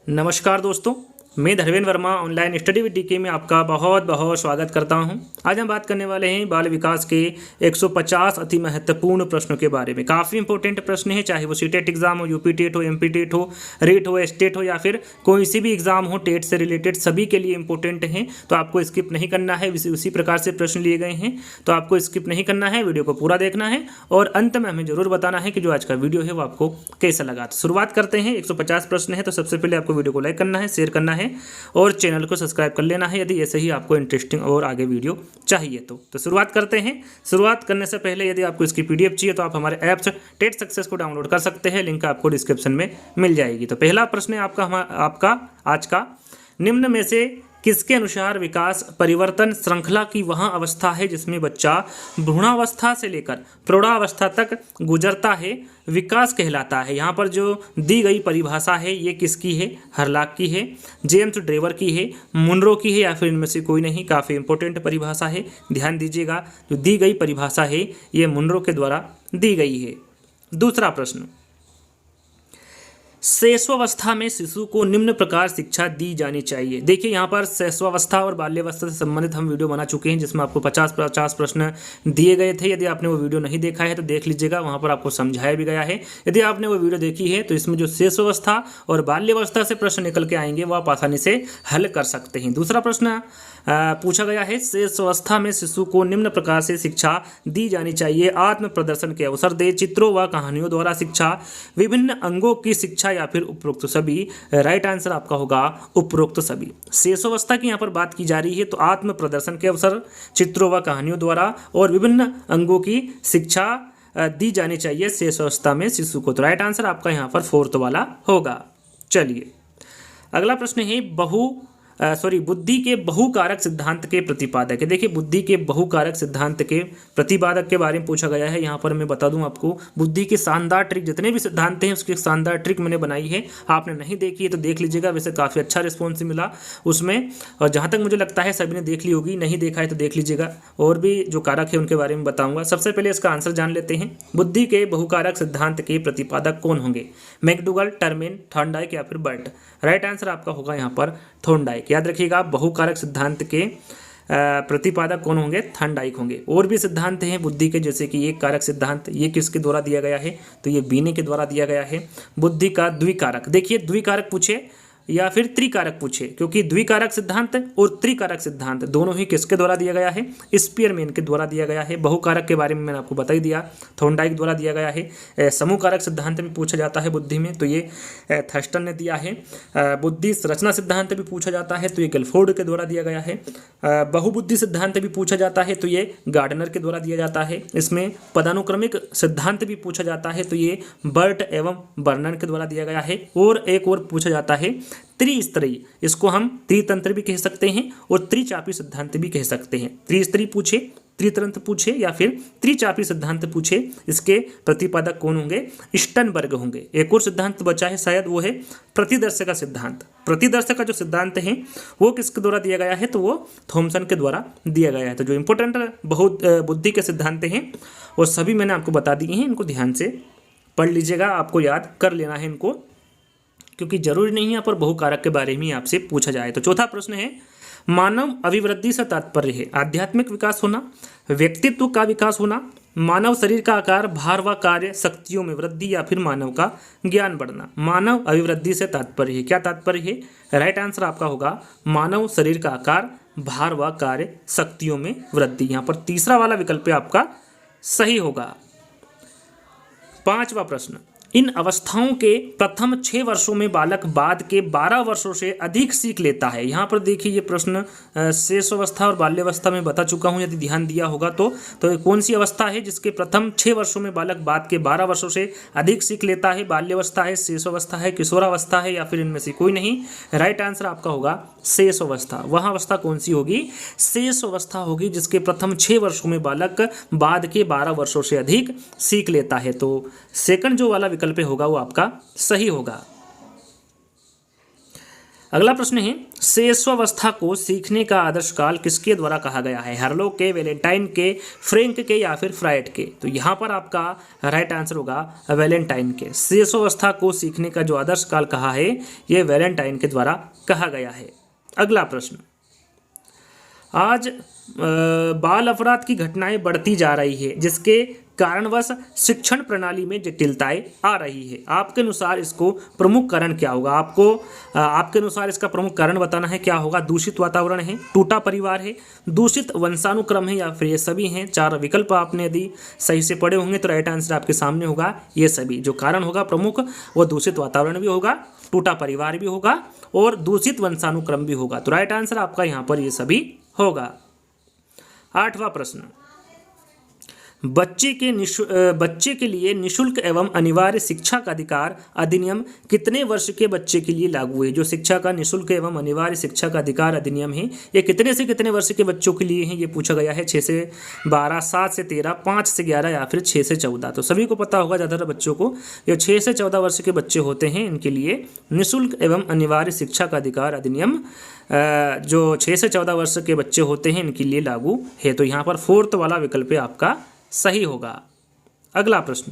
नमस्कार दोस्तों, मैं Dharmendra Verma online study with DK में आपका बहुत बहुत स्वागत करता हूं। आज हम बात करने वाले हैं बाल विकास के 150 अति महत्वपूर्ण प्रश्नों के बारे में। काफ़ी इंपॉर्टेंट प्रश्न है, चाहे वो सीटेट एग्जाम हो, यूपी टेट हो, एमपी टेट हो, रेट हो, स्टेट हो या फिर कोई सी भी एग्जाम हो, टेट से रिलेटेड सभी के लिए इंपॉर्टेंट हैं। तो आपको स्किप नहीं करना है। उसी प्रकार से प्रश्न लिए गए हैं, तो आपको स्किप नहीं करना है, वीडियो को पूरा देखना है और अंत में हमें जरूर बताना है कि जो आज का वीडियो है वो आपको कैसा लगा। तो शुरुआत करते हैं। 150 प्रश्न है, तो सबसे पहले आपको वीडियो को लाइक करना है, शेयर करना है और चैनल को सब्सक्राइब कर लेना है यदि ऐसे ही आपको इंटरेस्टिंग और आगे वीडियो चाहिए तो शुरुआत करते हैं। शुरुआत करने से पहले यदि आपको इसकी पीडीएफ चाहिए तो आप हमारे ऐप्स टेट सक्सेस को डाउनलोड कर सकते हैं, लिंक आपको डिस्क्रिप्शन में मिल जाएगी। तो पहला प्रश्न है आपका आज का, निम्न में से किसके अनुसार विकास परिवर्तन श्रृंखला की वह अवस्था है जिसमें बच्चा भ्रूणावस्था से लेकर प्रौढ़ावस्था तक गुजरता है, विकास कहलाता है। यहाँ पर जो दी गई परिभाषा है ये किसकी है? हर्लॉक की है, जेम्स ड्रेवर की है, मुनरो की है या फिर इनमें से कोई नहीं। काफ़ी इंपॉर्टेंट परिभाषा है, ध्यान दीजिएगा। जो दी गई परिभाषा है ये मुनरो के द्वारा दी गई है। दूसरा प्रश्न, शैशवावस्था में शिशु को निम्न प्रकार शिक्षा दी जानी चाहिए। देखिए यहाँ पर शैशवावस्था और बाल्यावस्था से संबंधित हम वीडियो बना चुके हैं जिसमें आपको 50 प्रश्न दिए गए थे। यदि आपने वो वीडियो नहीं देखा है तो देख लीजिएगा, वहाँ पर आपको समझाया भी गया है। यदि आपने वो वीडियो देखी है तो इसमें जो शैशवावस्था और बाल्यावस्था से प्रश्न निकल के आएंगे वो आप आसानी से हल कर सकते हैं। दूसरा प्रश्न पूछा गया है, शैशवावस्था में शिशु को निम्न प्रकार से शिक्षा दी जानी चाहिए। आत्म प्रदर्शन के अवसर दे, चित्रों व कहानियों द्वारा शिक्षा, विभिन्न अंगों की शिक्षा या फिर उपरोक्त सभी। राइट आंसर आपका होगा उपरोक्त सभी। शैशवावस्था की यहाँ पर बात की जा रही है तो आत्म प्रदर्शन के अवसर, चित्रों व कहानियों द्वारा और विभिन्न अंगों की शिक्षा दी जानी चाहिए शैशवावस्था में शिशु को। तो राइट आंसर आपका यहाँ पर फोर्थ वाला होगा। चलिए अगला प्रश्न है, बुद्धि के बहुकारक सिद्धांत के प्रतिपादक है। देखिए बुद्धि के बहुकारक सिद्धांत के प्रतिपादक के बारे में पूछा गया है। यहाँ पर मैं बता दूं आपको, बुद्धि के शानदार ट्रिक, जितने भी सिद्धांत हैं उसकी शानदार ट्रिक मैंने बनाई है। आपने नहीं देखी है तो देख लीजिएगा, वैसे काफ़ी अच्छा रिस्पॉन्स मिला उसमें और जहाँ तक मुझे लगता है सभी ने देख ली होगी, नहीं देखा है तो देख लीजिएगा। और भी जो कारक है उनके बारे में बताऊँगा। सबसे पहले इसका आंसर जान लेते हैं। बुद्धि के बहुकारक सिद्धांत के प्रतिपादक कौन होंगे? मैकडूगल, टर्मेन, थॉर्नडाइक या फिर बर्ट। राइट आंसर आपका होगा यहाँ पर थॉर्नडाइक। याद रखिएगा, बहुकारक सिद्धांत के प्रतिपादक कौन होंगे? थॉर्नडाइक होंगे। और भी सिद्धांत हैं बुद्धि के, जैसे कि एक कारक सिद्धांत, ये किसके द्वारा दिया गया है? तो ये बीने के द्वारा दिया गया है। बुद्धि का द्विकारक, देखिए द्विकारक पूछे या फिर त्रिकारक पूछे, क्योंकि द्विकारक सिद्धांत और त्रिकारक सिद्धांत दोनों ही किसके द्वारा दिया गया है? स्पीयरमैन के द्वारा दिया गया है। बहुकारक के बारे में मैंने आपको बता ही दिया, थॉर्नडाइक द्वारा दिया गया है। समूहकारक सिद्धांत भी पूछा जाता है बुद्धि में, तो ये थर्स्टन ने दिया है। बुद्धि संरचना सिद्धांत भी पूछा जाता है तो ये गिलफोर्ड के द्वारा दिया गया है। बहुबुद्धि सिद्धांत भी पूछा जाता है तो ये गार्डनर के द्वारा दिया जाता है। इसमें पदानुक्रमिक सिद्धांत भी पूछा जाता है तो ये बर्ट एवं बर्नन के द्वारा दिया गया है। और एक और पूछा जाता है त्रिस्तरीय, इसको हम त्रितंत्र भी कह सकते हैं और त्रिचापी सिद्धांत भी कह सकते हैं। त्रिस्तरीय पूछे, त्रितंत्र पूछे या फिर त्रिचापी सिद्धांत पूछे, इसके प्रतिपादक कौन होंगे? स्टर्नबर्ग होंगे। एक और सिद्धांत बचा है शायद, वो है प्रतिदर्श का सिद्धांत। प्रतिदर्श का जो सिद्धांत है वो किसके द्वारा दिया गया है? तो वो थॉमसन के द्वारा दिया गया है। तो जो इंपॉर्टेंट बहुत बुद्धि के सिद्धांत हैं वो सभी मैंने आपको बता दिए हैं, इनको ध्यान से पढ़ लीजिएगा, आपको याद कर लेना है इनको, क्योंकि जरूरी नहीं है यहाँ पर बहुकारक के बारे में आपसे पूछा जाए। तो चौथा प्रश्न है, मानव अभिवृद्धि से तात्पर्य है आध्यात्मिक विकास होना, व्यक्तित्व का विकास होना, मानव शरीर का आकार, भार व कार्य शक्तियों में वृद्धि या फिर मानव का ज्ञान बढ़ना। मानव अभिवृद्धि से तात्पर्य है, क्या तात्पर्य है? राइट आंसर आपका होगा मानव शरीर का आकार, भार व कार्य शक्तियों में वृद्धि। यहाँ पर तीसरा वाला विकल्प आपका सही होगा। पांचवा प्रश्न, इन अवस्थाओं के प्रथम 6 वर्षों में बालक बाद के 12 वर्षों से अधिक सीख लेता है। यहाँ पर देखिए ये प्रश्न शैशवावस्था और बाल्यावस्था में बता चुका हूँ, यदि ध्यान दिया होगा तो कौन सी अवस्था है जिसके प्रथम 6 वर्षों में बालक बाद के 12 वर्षों से अधिक सीख लेता है? बाल्यावस्था है, शैशवावस्था है, किशोरावस्था है या फिर इनमें से कोई नहीं। राइट आंसर आपका होगा शैशवावस्था। वह अवस्था कौन सी होगी? शैशवावस्था होगी जिसके प्रथम 6 वर्षों में बालक बाद के 12 वर्षों से अधिक सीख लेता है। तो सेकंड जो वाला विकल्प होगा वो आपका सही होगा। अगला प्रश्न है शैशवावस्था को सीखने का आदर्श काल किसके द्वारा कहा गया है? हार्लो के, वैलेंटाइन के, फ्रैंक के या फिर फ्राइड के? तो यहाँ पर आपका राइट आंसर होगा वैलेंटाइन के। शैशवावस्था को सीखने का जो आदर्श काल कहा है ये वैलेंटाइन के द्वारा कहा गया है। अगला प्रश्न, आज बाल अपराध की घटनाएं बढ़ती जा रही है जिसके कारणवश शिक्षण प्रणाली में जटिलताएं आ रही है। आपके अनुसार इसको प्रमुख कारण क्या होगा? आपके अनुसार इसका प्रमुख कारण बताना है। क्या होगा? दूषित वातावरण है, टूटा परिवार है, दूषित वंशानुक्रम है या फिर ये सभी हैं। 4 विकल्प आपने यदि सही से पढ़े होंगे तो राइट आंसर आपके सामने होगा ये सभी। जो कारण होगा प्रमुख वो दूषित वातावरण भी होगा, टूटा परिवार भी होगा और दूषित वंशानुक्रम भी होगा। तो राइट आंसर आपका यहाँ पर ये सभी होगा। 8वां प्रश्न, बच्चे के लिए निःशुल्क एवं अनिवार्य शिक्षा का अधिकार अधिनियम कितने वर्ष के बच्चे के लिए लागू है? जो शिक्षा का निःशुल्क एवं अनिवार्य शिक्षा का अधिकार अधिनियम है ये कितने से कितने वर्ष के बच्चों के लिए है? ये पूछा गया है। 6 से 12, 7 से 13, 5 से 11 या फिर 6 से 14। तो सभी को पता होगा ज़्यादातर बच्चों को, जो 6 से 14 वर्ष के बच्चे होते हैं इनके लिए निःशुल्क एवं अनिवार्य शिक्षा का अधिकार अधिनियम जो 6 से 14 वर्ष के बच्चे होते हैं इनके लिए लागू है। तो यहाँ पर 4th वाला विकल्प आपका सही होगा। अगला प्रश्न,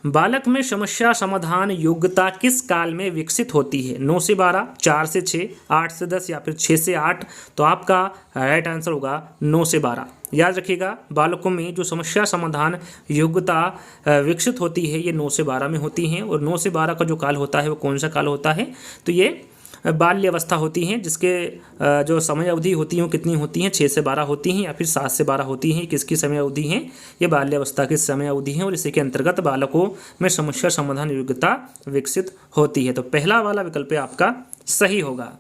बालक में समस्या समाधान योग्यता किस काल में विकसित होती है? 9 से 12, 4 से 6, 8 से 10 या फिर 6 से 8? तो आपका राइट आंसर होगा 9 से 12। याद रखिएगा, बालकों में जो समस्या समाधान योग्यता विकसित होती है ये 9 से 12 में होती हैं। और 9 से 12 का जो काल होता है वो कौन सा काल होता है? तो ये बाल्यावस्था होती हैं, जिसके जो समय अवधि होती है वो कितनी होती हैं? 6 से 12 होती हैं या फिर 7 से 12 होती हैं। किसकी समय अवधि हैं? ये बाल्यावस्था की समय अवधि है और इसी के अंतर्गत बालकों में समस्या समाधान योग्यता विकसित होती है। तो पहला वाला विकल्प आपका सही होगा।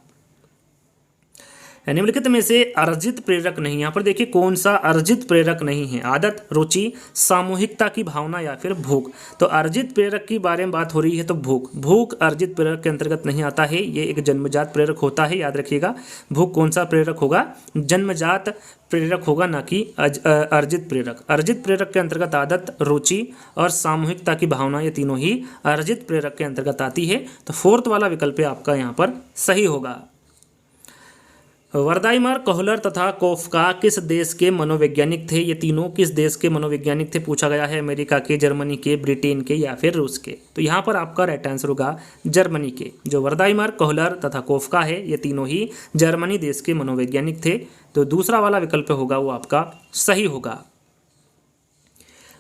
निम्नलिखित में से अर्जित प्रेरक नहीं, यहाँ पर देखिए कौन सा अर्जित प्रेरक नहीं है? आदत, रुचि, सामूहिकता की भावना या फिर भूख? तो अर्जित प्रेरक की बारे में बात हो रही है तो भूख अर्जित प्रेरक के अंतर्गत नहीं आता है, ये एक जन्मजात प्रेरक होता है। याद रखिएगा, भूख कौन सा प्रेरक होगा? जन्मजात प्रेरक होगा, ना कि अर्जित प्रेरक। अर्जित प्रेरक के अंतर्गत आदत, रुचि और सामूहिकता की भावना ये तीनों ही अर्जित प्रेरक के अंतर्गत आती है। तो 4th वाला विकल्प आपका यहाँ पर सही होगा। वर्दाइमर, कोहलर तथा कोफ्का किस देश के मनोवैज्ञानिक थे? ये तीनों किस देश के मनोवैज्ञानिक थे? पूछा गया है। अमेरिका के, जर्मनी के, ब्रिटेन के या फिर रूस के? तो यहाँ पर आपका राइट आंसर होगा जर्मनी के। जो वर्दाइमर, कोहलर तथा कोफ्का है ये तीनों ही जर्मनी देश के मनोवैज्ञानिक थे। तो दूसरा वाला विकल्प होगा वो आपका सही होगा।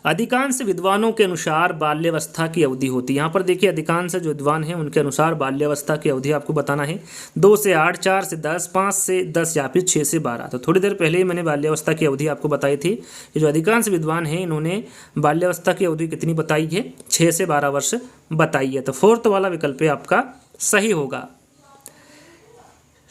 अधिकांश विद्वानों के अनुसार बाल्यावस्था की अवधि होती है। यहाँ पर देखिए अधिकांश जो विद्वान हैं उनके अनुसार बाल्यावस्था की अवधि आपको बताना है। 2 से 8, 4 से 10, 5 से 10 या फिर 6 से 12। तो थोड़ी देर पहले ही मैंने बाल्यावस्था की अवधि आपको बताई थी। ये जो अधिकांश विद्वान हैं इन्होंने बाल्यावस्था की अवधि कितनी बताई है? 6 से 12 वर्ष बताई है। तो 4th वाला विकल्प आपका सही होगा।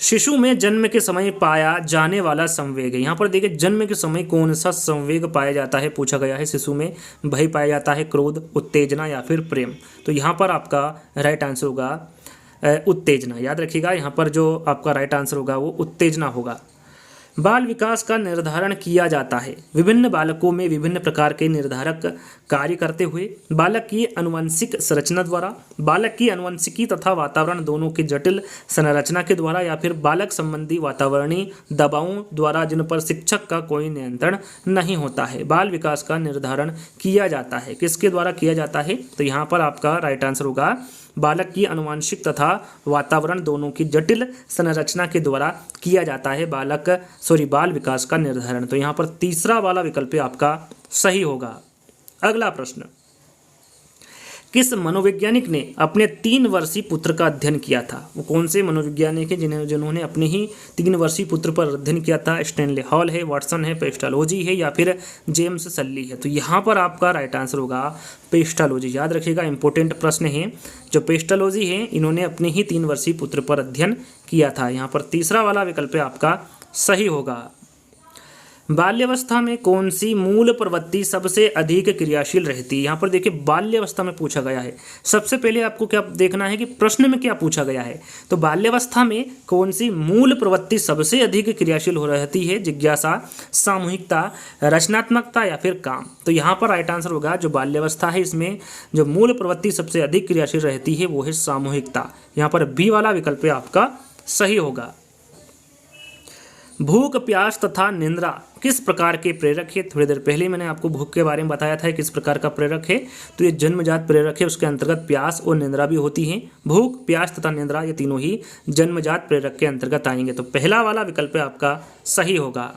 शिशु में जन्म के समय पाया जाने वाला संवेग है। यहाँ पर देखिए जन्म के समय कौन सा संवेग पाया जाता है? पूछा गया है। शिशु में भय पाया जाता है, क्रोध, उत्तेजना या फिर प्रेम? तो यहाँ पर आपका राइट आंसर होगा उत्तेजना। याद रखिएगा, यहाँ पर जो आपका राइट आंसर होगा वो उत्तेजना होगा। बाल विकास का निर्धारण किया जाता है विभिन्न बालकों में विभिन्न प्रकार के निर्धारक कार्य करते हुए, बालक की अनुवंशिक संरचना द्वारा, बालक की अनुवंशिकी तथा वातावरण दोनों की जटिल संरचना के द्वारा या फिर बालक संबंधी वातावरणीय दबावों द्वारा जिन पर शिक्षक का कोई नियंत्रण नहीं होता है। बाल विकास का निर्धारण किया जाता है किसके द्वारा किया जाता है? तो यहाँ पर आपका राइट आंसर होगा बालक की अनुवांशिक तथा वातावरण दोनों की जटिल संरचना के द्वारा किया जाता है बाल विकास का निर्धारण। तो यहाँ पर तीसरा वाला विकल्प आपका सही होगा। अगला प्रश्न, किस मनोवैज्ञानिक ने अपने 3 वर्षीय पुत्र का अध्ययन किया था? वो कौन से मनोवैज्ञानिक हैं जिन्होंने अपने ही 3 वर्षीय पुत्र पर अध्ययन किया था? स्टैनले हॉल है, वाटसन है, पेस्टालोजी है या फिर जेम्स सल्ली है? तो यहाँ पर आपका राइट आंसर होगा पेस्टालोजी। याद रखिएगा, इंपॉर्टेंट प्रश्न है। जो पेस्टालोजी है इन्होंने अपने ही 3 वर्षीय पुत्र पर अध्ययन किया था। यहाँ पर तीसरा वाला विकल्प आपका सही होगा। बाल्यावस्था में कौन सी मूल प्रवृत्ति सबसे अधिक क्रियाशील रहती है? यहाँ पर देखिए बाल्यावस्था में पूछा गया है। सबसे पहले आपको क्या देखना है कि प्रश्न में क्या पूछा गया है। तो बाल्यावस्था में कौन सी मूल प्रवृत्ति सबसे अधिक क्रियाशील हो रहती है? जिज्ञासा, सामूहिकता, रचनात्मकता या फिर काम। तो यहाँ पर राइट आंसर होगा जो बाल्यावस्था है इसमें जो मूल प्रवृत्ति सबसे अधिक क्रियाशील रहती है वो है सामूहिकता। यहाँ पर बी वाला विकल्प आपका सही होगा। भूख, प्यास तथा निद्रा किस प्रकार के प्रेरक है? थोड़ी देर पहले मैंने आपको भूख के बारे में बताया था किस प्रकार का प्रेरक है। तो ये जन्मजात प्रेरक है, उसके अंतर्गत प्यास और निद्रा भी होती हैं। भूख, प्यास तथा निद्रा ये तीनों ही जन्मजात प्रेरक के अंतर्गत आएंगे। तो पहला वाला विकल्प आपका सही होगा।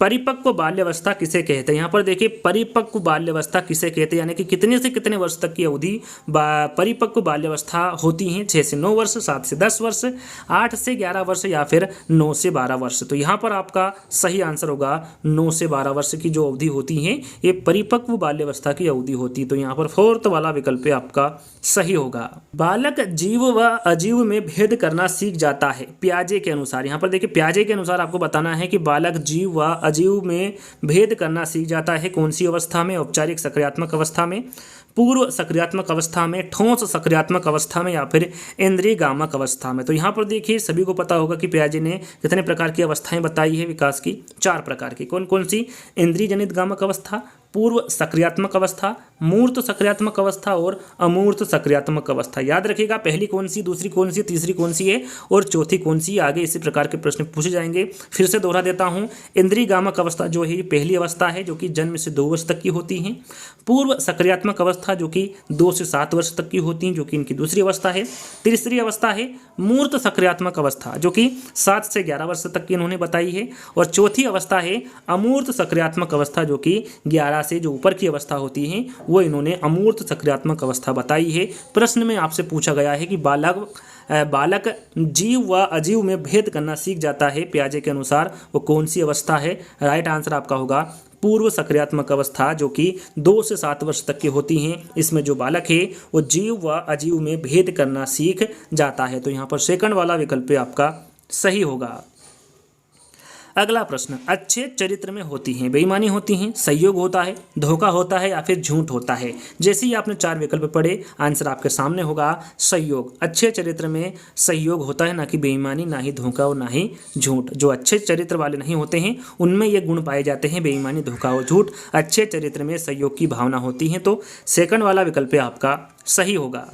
परिपक्व बाल्यावस्था किसे कहते हैं? यहाँ पर देखिए परिपक्व बाल्यावस्था किसे कहते हैं, यानी कि कितने से कितने वर्ष तक की अवधि परिपक्व बाल्यावस्था होती हैं? 6 से 9 वर्ष, 7 से 10 वर्ष, 8 से 11 वर्ष या फिर 9 से 12 वर्ष। तो यहाँ पर आपका सही आंसर होगा 9 से 12 वर्ष की जो अवधि होती है ये परिपक्व बाल्यावस्था की अवधि होती है। तो यहाँ पर फोर्थ वाला विकल्प आपका सही होगा। बालक जीव व अजीव में भेद करना सीख जाता है पियाजे के अनुसार। यहाँ पर देखिए पियाजे के अनुसार आपको बताना है कि बालक जीव व अजीव में भेद करना सीख जाता है कौन सी अवस्था में? औपचारिक सक्रियात्मक अवस्था में, पूर्व सक्रियात्मक अवस्था में, ठोस सक्रियात्मक अवस्था में या फिर इंद्रियगामक अवस्था में। तो यहाँ पर देखिए सभी को पता होगा कि पियाजे ने कितने प्रकार की अवस्थाएं बताई है विकास की? 4 प्रकार की। कौन कौन सी? इंद्रिय जनित गामक अवस्था, पूर्व सक्रियात्मक अवस्था, मूर्त सक्रियात्मक अवस्था और अमूर्त सक्रियात्मक अवस्था। याद रखिएगा पहली कौन सी, दूसरी कौन सी, तीसरी कौन सी है और चौथी कौन सी। आगे इसी प्रकार के प्रश्न पूछे जाएंगे। फिर से दोहरा देता हूँ, इंद्रियगामक अवस्था जो है पहली अवस्था है जो कि जन्म से 2 वर्ष तक की होती है। पूर्व सक्रियात्मक अवस्था जो कि 2 से 7 वर्ष तक की होती है जो कि इनकी दूसरी अवस्था है। तीसरी अवस्था है मूर्त सक्रियात्मक अवस्था जो कि 7 से 11 वर्ष तक की इन्होंने बताई है। और चौथी अवस्था है अमूर्त सक्रियात्मक अवस्था जो कि 11 से जो ऊपर की अवस्था होती है वो इन्होंने अमूर्त सक्रियात्मक अवस्था बताई है। प्रश्न में आपसे पूछा गया है कि बालक जीव व अजीव में भेद करना सीख जाता है पियाजे के अनुसार वो कौन सी अवस्था है? राइट आंसर आपका होगा पूर्व सक्रियात्मक अवस्था जो कि 2 से 7 वर्ष तक की होती हैं। इसमें जो बालक है वो जीव व अजीव में भेद करना सीख जाता है। तो यहाँ पर सेकंड वाला विकल्प आपका सही होगा। अगला प्रश्न, अच्छे चरित्र में होती हैं, बेईमानी होती हैं, सहयोग होता है, धोखा होता है या फिर झूठ होता है? जैसे ही आपने 4 विकल्प पढ़े आंसर आपके सामने होगा सहयोग। अच्छे चरित्र में सहयोग होता है, ना कि बेईमानी, ना ही धोखा और ना ही झूठ। जो अच्छे चरित्र वाले नहीं होते हैं उनमें ये गुण पाए जाते हैं, बेईमानी, धोखा और झूठ। अच्छे चरित्र में सहयोग की भावना होती है। तो सेकंड वाला विकल्प आपका सही होगा।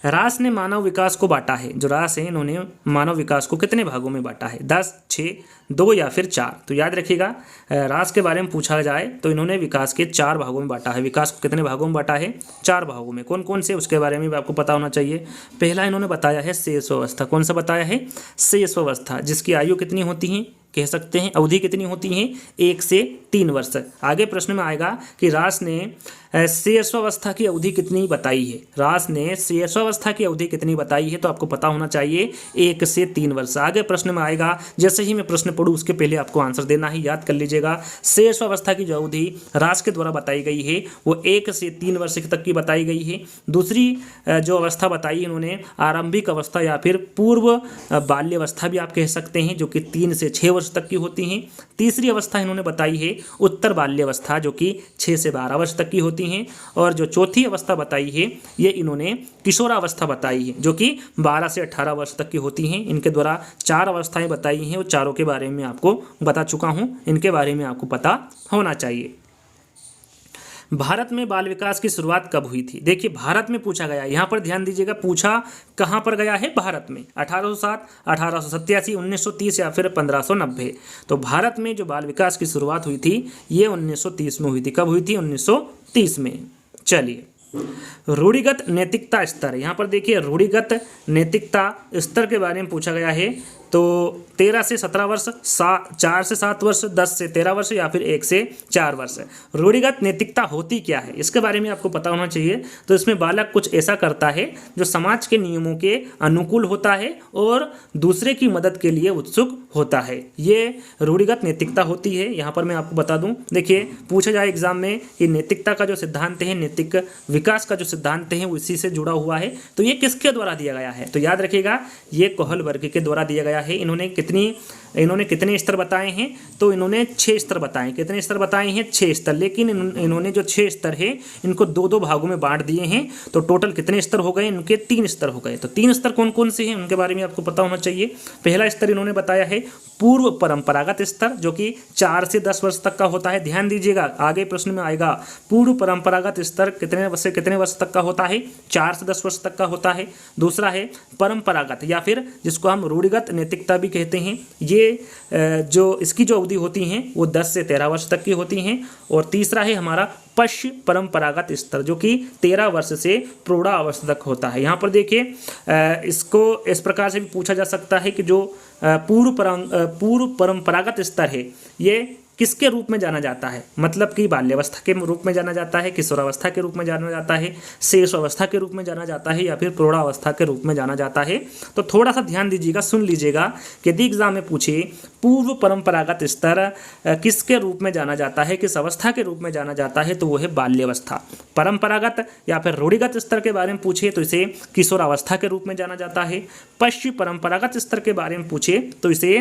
रास ने मानव विकास को बांटा है, जो रास है इन्होंने मानव विकास को कितने भागों में बांटा है? 10, 6, 2 या फिर 4। तो याद रखिएगा रास के बारे में पूछा जाए तो इन्होंने विकास के 4 भागों में बांटा है। विकास को कितने भागों में बांटा है? 4 भागों में। कौन कौन से उसके बारे में भी आपको पता होना चाहिए। पहला इन्होंने बताया है शेषावस्था। कौन सा बताया है? शेषावस्था, जिसकी आयु कितनी होती है कह सकते हैं, अवधि कितनी होती है? 1 से 3 वर्ष। आगे प्रश्न में आएगा कि रास ने शेषावस्था की अवधि कितनी बताई है। रास ने शेषावस्था की अवधि कितनी बताई है तो आपको पता होना चाहिए 1 से 3 वर्ष। आगे प्रश्न में आएगा, जैसे ही मैं प्रश्न पढ़ूँ उसके पहले आपको आंसर देना ही याद कर लीजिएगा। शेषावस्था की जो अवधि रास के द्वारा बताई गई है वो 1 से 3 वर्ष तक की बताई गई है। दूसरी जो अवस्था बताई इन्होंने आरंभिक अवस्था या फिर पूर्व बाल्यावस्था भी आप कह सकते हैं, जो कि 3 से 6 वर्ष तक की होती हैं। तीसरी अवस्था इन्होंने बताई है उत्तर बाल्यावस्था, जो कि 6 से 12 वर्ष तक की होती हैं। और जो चौथी अवस्था बताई है ये इन्होंने किशोरावस्था बताई है, जो कि 12 से 18 वर्ष तक की होती हैं। इनके द्वारा 4 अवस्थाएं बताई हैं और चारों के बारे में आपको बता चुका हूं, इनके बारे में आपको पता होना चाहिए। भारत में बाल विकास की शुरुआत कब हुई थी? देखिए भारत में पूछा गया है, यहाँ पर ध्यान दीजिएगा पूछा कहाँ पर गया है? भारत में। 1807, 1887, 1930 या फिर 1590। तो भारत में जो बाल विकास की शुरुआत हुई थी ये 1930 में हुई थी। कब हुई थी? 1930 में। चलिए, रूढ़िगत नैतिकता स्तर, यहाँ पर देखिए रूढ़िगत नैतिकता स्तर के बारे में पूछा गया है। तो 13 से 17 वर्ष, 4 से 7 वर्ष, 10 से 13 वर्ष या फिर 1 से 4 वर्ष। रूढ़िगत नैतिकता होती क्या है इसके बारे में आपको पता होना चाहिए। तो इसमें बालक कुछ ऐसा करता है जो समाज के नियमों के अनुकूल होता है और दूसरे की मदद के लिए उत्सुक होता है, ये रूढ़िगत नैतिकता होती है। यहाँ पर मैं आपको बता दूँ, देखिए पूछा जाए एग्जाम में कि नैतिकता का जो सिद्धांत है, नैतिक विकास का जो सिद्धांत है वो इसी से जुड़ा हुआ है। तो ये किसके द्वारा दिया गया है? तो याद रखिएगा ये कोहलबर्ग के द्वारा दिया गया गया है। इन्होंने कितने स्तर बताए हैं, तो इन्होंने 6 स्तर बताए। कितने स्तर बताए हैं? 6 स्तर। लेकिन इन्होंने जो 6 स्तर है इनको 2-2 भागों में बांट दिए हैं। तो टोटल कितने स्तर हो गए इनके? 3 स्तर हो गए। तो 3 स्तर कौन कौन से हैं उनके बारे में आपको पता होना चाहिए। पहला स्तर इन्होंने बताया है पूर्व परंपरागत स्तर, जो कि 4 से 10 वर्ष तक का होता है। ध्यान दीजिएगा, आगे प्रश्न में आएगा। पूर्व परंपरागत स्तर कितने वर्ष तक का होता है? 4 से 10 वर्ष तक का होता है। दूसरा है परंपरागत, या फिर जिसको हम रूढ़िगत नैतिकता भी कहते हैं। ये जो इसकी जो अवधि होती हैं वो 10 से 13 वर्ष तक की होती हैं। और तीसरा है हमारा पश्य परंपरागत स्तर, जो कि 13 वर्ष से प्रौढ़ावस्था तक होता है। यहाँ पर देखिए, इसको इस प्रकार से भी पूछा जा सकता है कि जो पूर्व परंपरागत स्तर है ये किसके रूप में जाना जाता है? मतलब कि बाल्यावस्था के रूप में जाना जाता है, किशोरावस्था के रूप में जाना जाता है, शेषावस्था के रूप में जाना जाता है, या फिर प्रौढ़ावस्था के रूप में जाना जाता है। तो थोड़ा सा ध्यान दीजिएगा, सुन लीजिएगा कि यदि एग्जाम में पूछे पूर्व परंपरागत स्तर किसके रूप में जाना जाता है, किस अवस्था के रूप में जाना जाता है, तो वो है बाल्यावस्था। परंपरागत या फिर रूढ़िगत स्तर के बारे में पूछे तो इसे किशोरावस्था के रूप में जाना जाता है। पश्चिम परंपरागत स्तर के बारे में पूछे तो इसे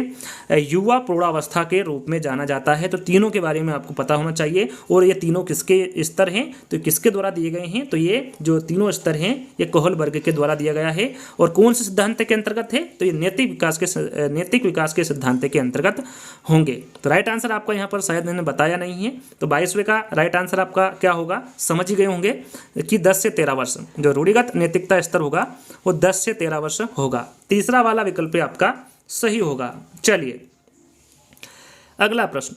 युवा प्रौढ़ावस्था के रूप में जाना जाता है। तो तीनों के बारे में आपको पता होना चाहिए। और ये तीनों किसके स्तर हैं, तो किसके द्वारा दिए गए हैं? तो ये जो तीनों स्तर हैं ये कोहलबर्ग के द्वारा दिया गया है। और कौन से सिद्धांत के अंतर्गत है? तो ये नैतिक विकास के सिद्धांत के अंतर्गत होंगे। तो राइट आंसर आपका यहाँ पर शायद मैंने बताया नहीं है। तो 22वें का राइट आंसर आपका क्या होगा? समझ ही गए होंगे कि 10 से 13 वर्ष जो रूढ़िगत नैतिकता स्तर होगा वो 10 से 13 वर्ष होगा। तीसरा वाला विकल्प आपका सही होगा। चलिए अगला प्रश्न।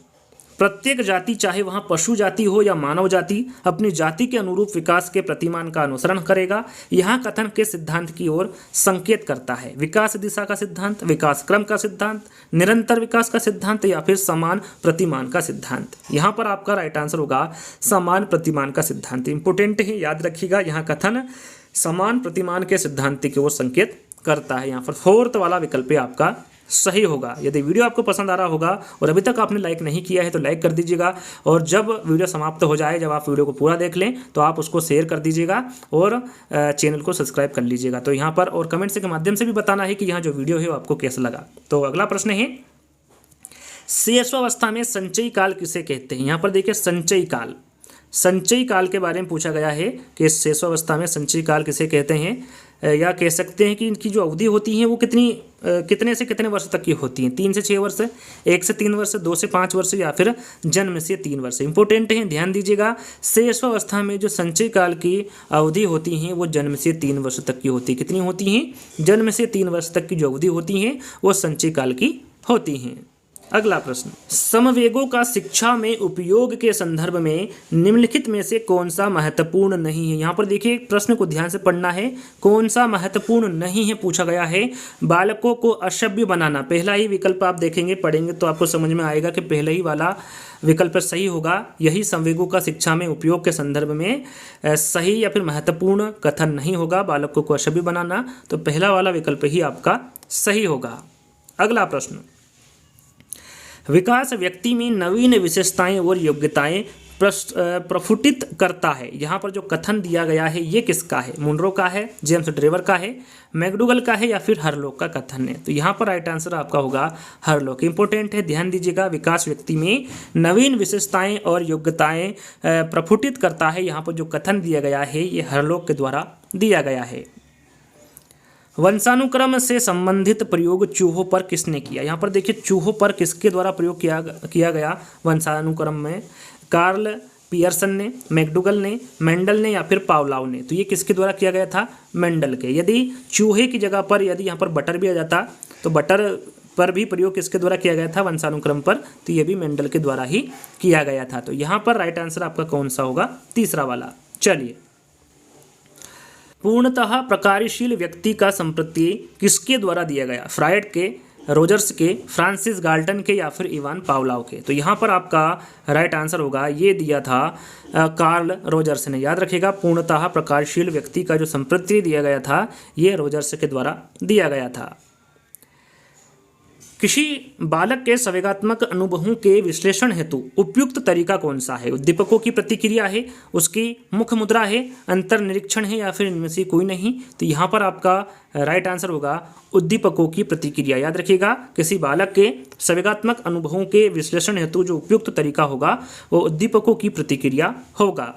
प्रत्येक जाति, चाहे वहाँ पशु जाति हो या मानव जाति, अपनी जाति के अनुरूप विकास के प्रतिमान का अनुसरण करेगा। यहाँ कथन के सिद्धांत की ओर संकेत करता है। विकास दिशा का सिद्धांत, विकास क्रम का सिद्धांत, निरंतर विकास का सिद्धांत, या फिर समान प्रतिमान का सिद्धांत। यहाँ पर आपका राइट आंसर होगा समान प्रतिमान का सिद्धांत। इंपोर्टेंट है, याद रखिएगा। यहाँ कथन समान प्रतिमान के सिद्धांत की ओर संकेत करता है। यहाँ पर 4th वाला विकल्प आपका सही होगा। यदि वीडियो आपको पसंद आ रहा होगा और अभी तक आपने लाइक नहीं किया है तो लाइक कर दीजिएगा। और जब वीडियो समाप्त हो जाए, जब आप वीडियो को पूरा देख लें, तो आप उसको शेयर कर दीजिएगा और चैनल को सब्सक्राइब कर लीजिएगा। तो यहाँ पर और कमेंट्स के माध्यम से भी बताना है कि यहाँ जो वीडियो है वो आपको कैसा लगा। तो अगला प्रश्न है, शेषावस्था में संचयी काल किसे कहते हैं? यहाँ पर देखिए संचयी काल के बारे में पूछा गया है कि शेषावस्था में संचयी काल किसे कहते हैं, या कह सकते हैं कि इनकी जो अवधि होती है वो कितने से कितने वर्ष तक की होती हैं? 3 से 6 वर्ष, 1 से 3 वर्ष, 2 से 5 वर्ष, या फिर जन्म से 3 वर्ष। इंपॉर्टेंट है, ध्यान दीजिएगा। शेषावस्था में जो संचयी काल की अवधि होती हैं वो जन्म से 3 वर्ष तक की होती है। कितनी होती हैं? जन्म से 3 वर्ष तक की जो अवधि होती हैं वो संचयी काल की होती हैं। अगला प्रश्न, समवेगों का शिक्षा में उपयोग के संदर्भ में निम्नलिखित में से कौन सा महत्वपूर्ण नहीं है? यहाँ पर देखिए प्रश्न को ध्यान से पढ़ना है। कौन सा महत्वपूर्ण नहीं है पूछा गया है। बालकों को असभ्य बनाना, पहला ही विकल्प आप देखेंगे, पढ़ेंगे तो आपको समझ में आएगा कि पहले ही वाला विकल्प सही होगा। यही समवेगों का शिक्षा में उपयोग के संदर्भ में सही या फिर महत्वपूर्ण कथन नहीं होगा, बालकों को असभ्य बनाना। तो पहला वाला विकल्प ही आपका सही होगा। अगला प्रश्न, विकास व्यक्ति में नवीन विशेषताएं और योग्यताएं प्रफुटित करता है। यहाँ पर जो कथन दिया गया है ये किसका है? मुनरो का है, जेम्स ड्रेवर का है, मैकडूगल का है, या फिर हरलॉक का कथन है? तो यहाँ पर राइट आंसर आपका होगा हरलॉक। इंपॉर्टेंट है, ध्यान दीजिएगा। विकास व्यक्ति में नवीन विशेषताएं और योग्यताएं प्रफुटित करता है। यहाँ पर जो कथन दिया गया है ये हरलॉक के द्वारा दिया गया है। वंशानुक्रम से संबंधित प्रयोग चूहों पर किसने किया? यहाँ पर देखिए चूहों पर किसके द्वारा प्रयोग किया गया वंशानुक्रम में? कार्ल पियर्सन ने, मैकडूगल ने, मेंडल ने, या फिर पावलाव ने? तो ये किसके द्वारा किया गया था? मेंडल के। यदि चूहे की जगह पर यदि यहाँ पर बटर भी आ जाता तो बटर पर भी प्रयोग किसके द्वारा किया गया था वंशानुक्रम पर? तो ये भी मेंडल के द्वारा ही किया गया था। तो यहाँ पर राइट आंसर आपका कौन सा होगा? तीसरा वाला। चलिए, पूर्णतः प्रकार्यशील व्यक्ति का संप्रति किसके द्वारा दिया गया? फ्रायड के, रोजर्स के, फ्रांसिस गाल्टन के, या फिर इवान पावलाव के? तो यहाँ पर आपका राइट आंसर होगा, ये दिया था कार्ल रोजर्स ने। याद रखिएगा, पूर्णतः प्रकार्यशील व्यक्ति का जो संप्रति दिया गया था ये रोजर्स के द्वारा दिया गया था। किसी बालक के संवेगात्मक अनुभवों के विश्लेषण हेतु उपयुक्त तरीका कौन सा है? उद्दीपकों की प्रतिक्रिया है, उसकी मुख मुद्रा है, अंतर निरीक्षण है, या फिर इनमें से कोई नहीं? तो यहाँ पर आपका राइट आंसर होगा उद्दीपकों की प्रतिक्रिया। याद रखिएगा, किसी बालक के संवेगात्मक अनुभवों के विश्लेषण हेतु जो उपयुक्त तरीका होगा वो उद्दीपकों की प्रतिक्रिया होगा।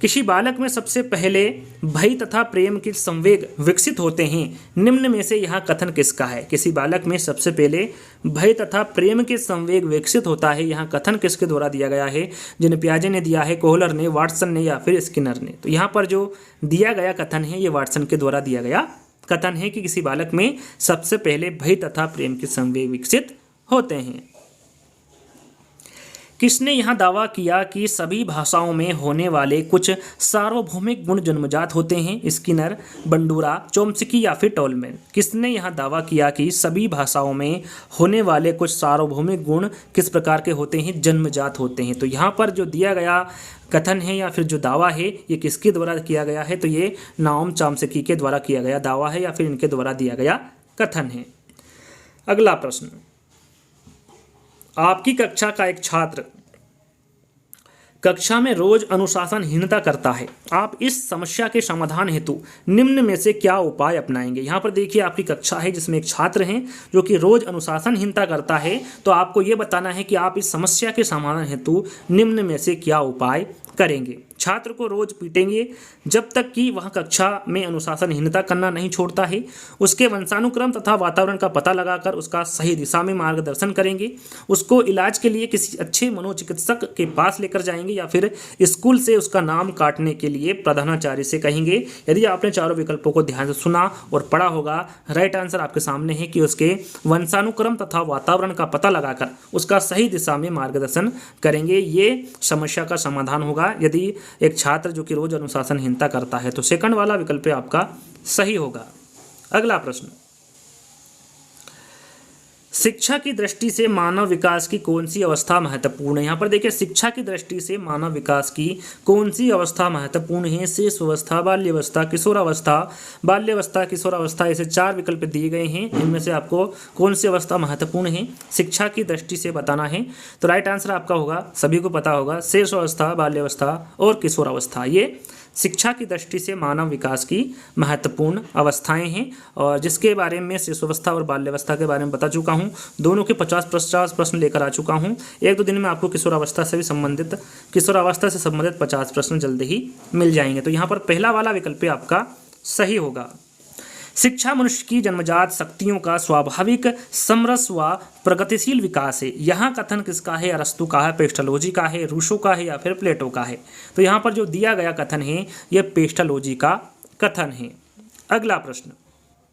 किसी बालक में सबसे पहले भय तथा प्रेम के संवेग विकसित होते हैं, निम्न में से यहाँ कथन किसका है? किसी बालक में सबसे पहले भय तथा प्रेम के संवेग विकसित होता है, यहाँ कथन किसके द्वारा दिया गया है? जिन पियाजे ने दिया है, कोहलर ने, वाटसन ने, या फिर स्किनर ने? तो यहाँ पर जो दिया गया कथन है ये वाटसन के द्वारा दिया गया कथन है कि किसी बालक में सबसे पहले भय तथा प्रेम के संवेग विकसित होते हैं। किसने यहाँ दावा किया कि सभी भाषाओं में होने वाले कुछ सार्वभौमिक गुण जन्मजात होते हैं? स्किनर, बंडूरा, चोम्स्की या फिर टोलमैन? किसने यहाँ दावा किया कि सभी भाषाओं में होने वाले कुछ सार्वभौमिक गुण किस प्रकार के होते हैं? जन्मजात होते हैं। तो यहाँ पर जो दिया गया कथन है या फिर जो दावा है ये किसके द्वारा किया गया है? तो ये नाओम चॉम्स्की के द्वारा किया गया दावा है या फिर इनके द्वारा दिया गया कथन है। अगला प्रश्न, आपकी कक्षा का एक छात्र कक्षा में रोज अनुशासनहीनता करता है, आप इस समस्या के समाधान हेतु निम्न में से क्या उपाय अपनाएंगे? यहाँ पर देखिए, आपकी कक्षा है जिसमें एक छात्र हैं जो कि रोज अनुशासनहीनता करता है, तो आपको ये बताना है कि आप इस समस्या के समाधान हेतु निम्न में से क्या उपाय करेंगे। छात्र को रोज पीटेंगे जब तक कि वह कक्षा में अनुशासनहीनता करना नहीं छोड़ता है। उसके वंशानुक्रम तथा वातावरण का पता लगाकर उसका सही दिशा में मार्गदर्शन करेंगे। उसको इलाज के लिए किसी अच्छे मनोचिकित्सक के पास लेकर जाएंगे या फिर स्कूल से उसका नाम काटने के लिए प्रधानाचार्य से कहेंगे। यदि आपने चारों विकल्पों को ध्यान से सुना और पढ़ा होगा, राइट आंसर आपके सामने है कि उसके वंशानुक्रम तथा वातावरण का पता लगाकर उसका सही दिशा में मार्गदर्शन करेंगे। ये समस्या का समाधान होगा यदि एक छात्र जो कि रोज अनुशासनहीनता करता है। तो सेकंड वाला विकल्प आपका सही होगा। अगला प्रश्न, शिक्षा की दृष्टि से मानव विकास की कौन सी अवस्था महत्वपूर्ण है? यहाँ पर देखिए, शिक्षा की दृष्टि से मानव विकास की कौन सी अवस्था महत्वपूर्ण है? शिशु अवस्था, बाल्यावस्था, किशोरावस्था, बाल्यावस्था, किशोरावस्था, ऐसे 4 विकल्प दिए गए हैं। इनमें से आपको कौन सी अवस्था महत्वपूर्ण है शिक्षा की दृष्टि से बताना है। तो राइट आंसर आपका होगा, सभी को पता होगा, शिशु अवस्था, बाल्यावस्था और किशोरावस्था। ये शिक्षा की दृष्टि से मानव विकास की महत्वपूर्ण अवस्थाएं हैं और जिसके बारे में शिशुअवस्था और बाल्यावस्था के बारे में बता चुका हूं। दोनों के 50 प्रश्न लेकर आ चुका हूं। 1-2 दिन में आपको किशोरावस्था से संबंधित 50 प्रश्न जल्द ही मिल जाएंगे। तो यहाँ पर पहला वाला विकल्प आपका सही होगा। शिक्षा मनुष्य की जन्मजात शक्तियों का स्वाभाविक समरस व प्रगतिशील विकास है। यहाँ कथन किसका है? अरस्तु का है, पेस्टोलॉजी का है, रूसो का है या फिर प्लेटो का है? तो यहाँ पर जो दिया गया कथन है यह पेस्टोलॉजी का कथन है। अगला प्रश्न,